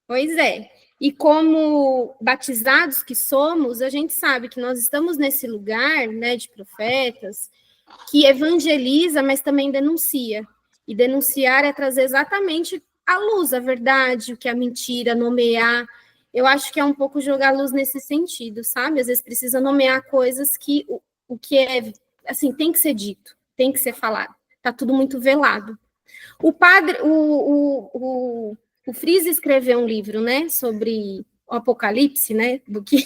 Pois é. E como batizados que somos, a gente sabe que nós estamos nesse lugar, né, de profetas, que evangeliza, mas também denuncia. E denunciar é trazer exatamente a luz, a verdade, o que é a mentira, nomear. Eu acho que é um pouco jogar luz nesse sentido, sabe? Às vezes precisa nomear coisas que o que é, assim, tem que ser dito, tem que ser falado. Tá tudo muito velado. O padre, o Friese escreveu um livro, né, sobre o Apocalipse, né, do que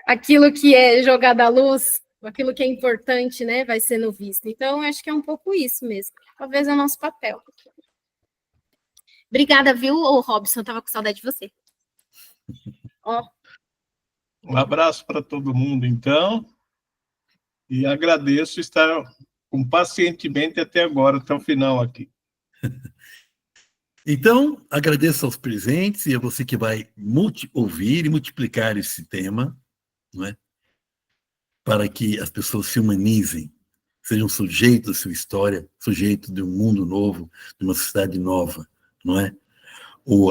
aquilo que é jogado à luz, aquilo que é importante, né, vai sendo visto. Então, acho que é um pouco isso mesmo. Talvez é o nosso papel. Obrigada, viu, Robson? Eu estava com saudade de você. Um abraço para todo mundo, então. E agradeço estar pacientemente até agora, até o final aqui. Então, agradeço aos presentes e a você que vai ouvir e multiplicar esse tema, não é? Para que as pessoas se humanizem, sejam sujeitos da sua história, sujeitos de um mundo novo, de uma sociedade nova, não é?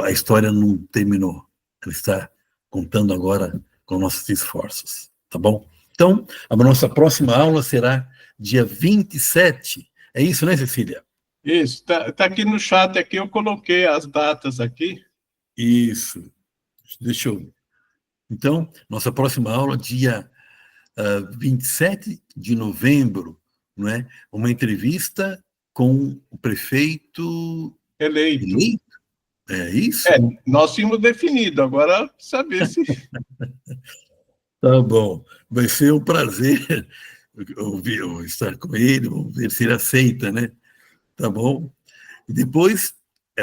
A história não terminou. Ela está contando agora com nossos esforços, tá bom? Então, a nossa próxima aula será dia 27. É isso, né, Cecília? Isso, tá aqui no chat, aqui eu coloquei as datas aqui. Isso. Deixa eu... Então, nossa próxima aula, dia 27 de novembro, não é? Uma entrevista com o prefeito Eleito. É isso? Nós tínhamos definido, agora saber se... Tá bom. Vai ser um prazer estar com ele, vamos ver se ele aceita, né? Tá bom? E depois,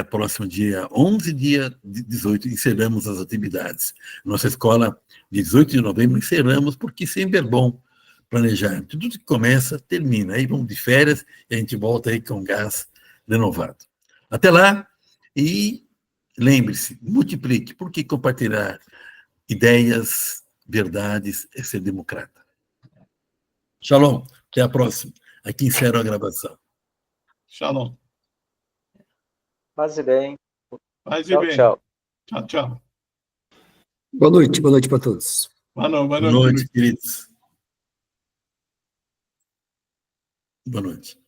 próximo dia 11, dia 18, encerramos as atividades. Nossa escola, 18 de novembro, encerramos, porque sempre é bom planejar. Tudo que começa, termina. Aí vamos de férias e a gente volta aí com gás renovado. Até lá, e lembre-se, multiplique, porque compartilhar ideias, verdades é ser democrata. Shalom, até a próxima. Aqui encerro a gravação. Shalom. Paz e bem. Paz e Tchau, bem. tchau. Tchau, tchau. Boa noite para todos. Boa noite, Boa noite, queridos. Boa noite.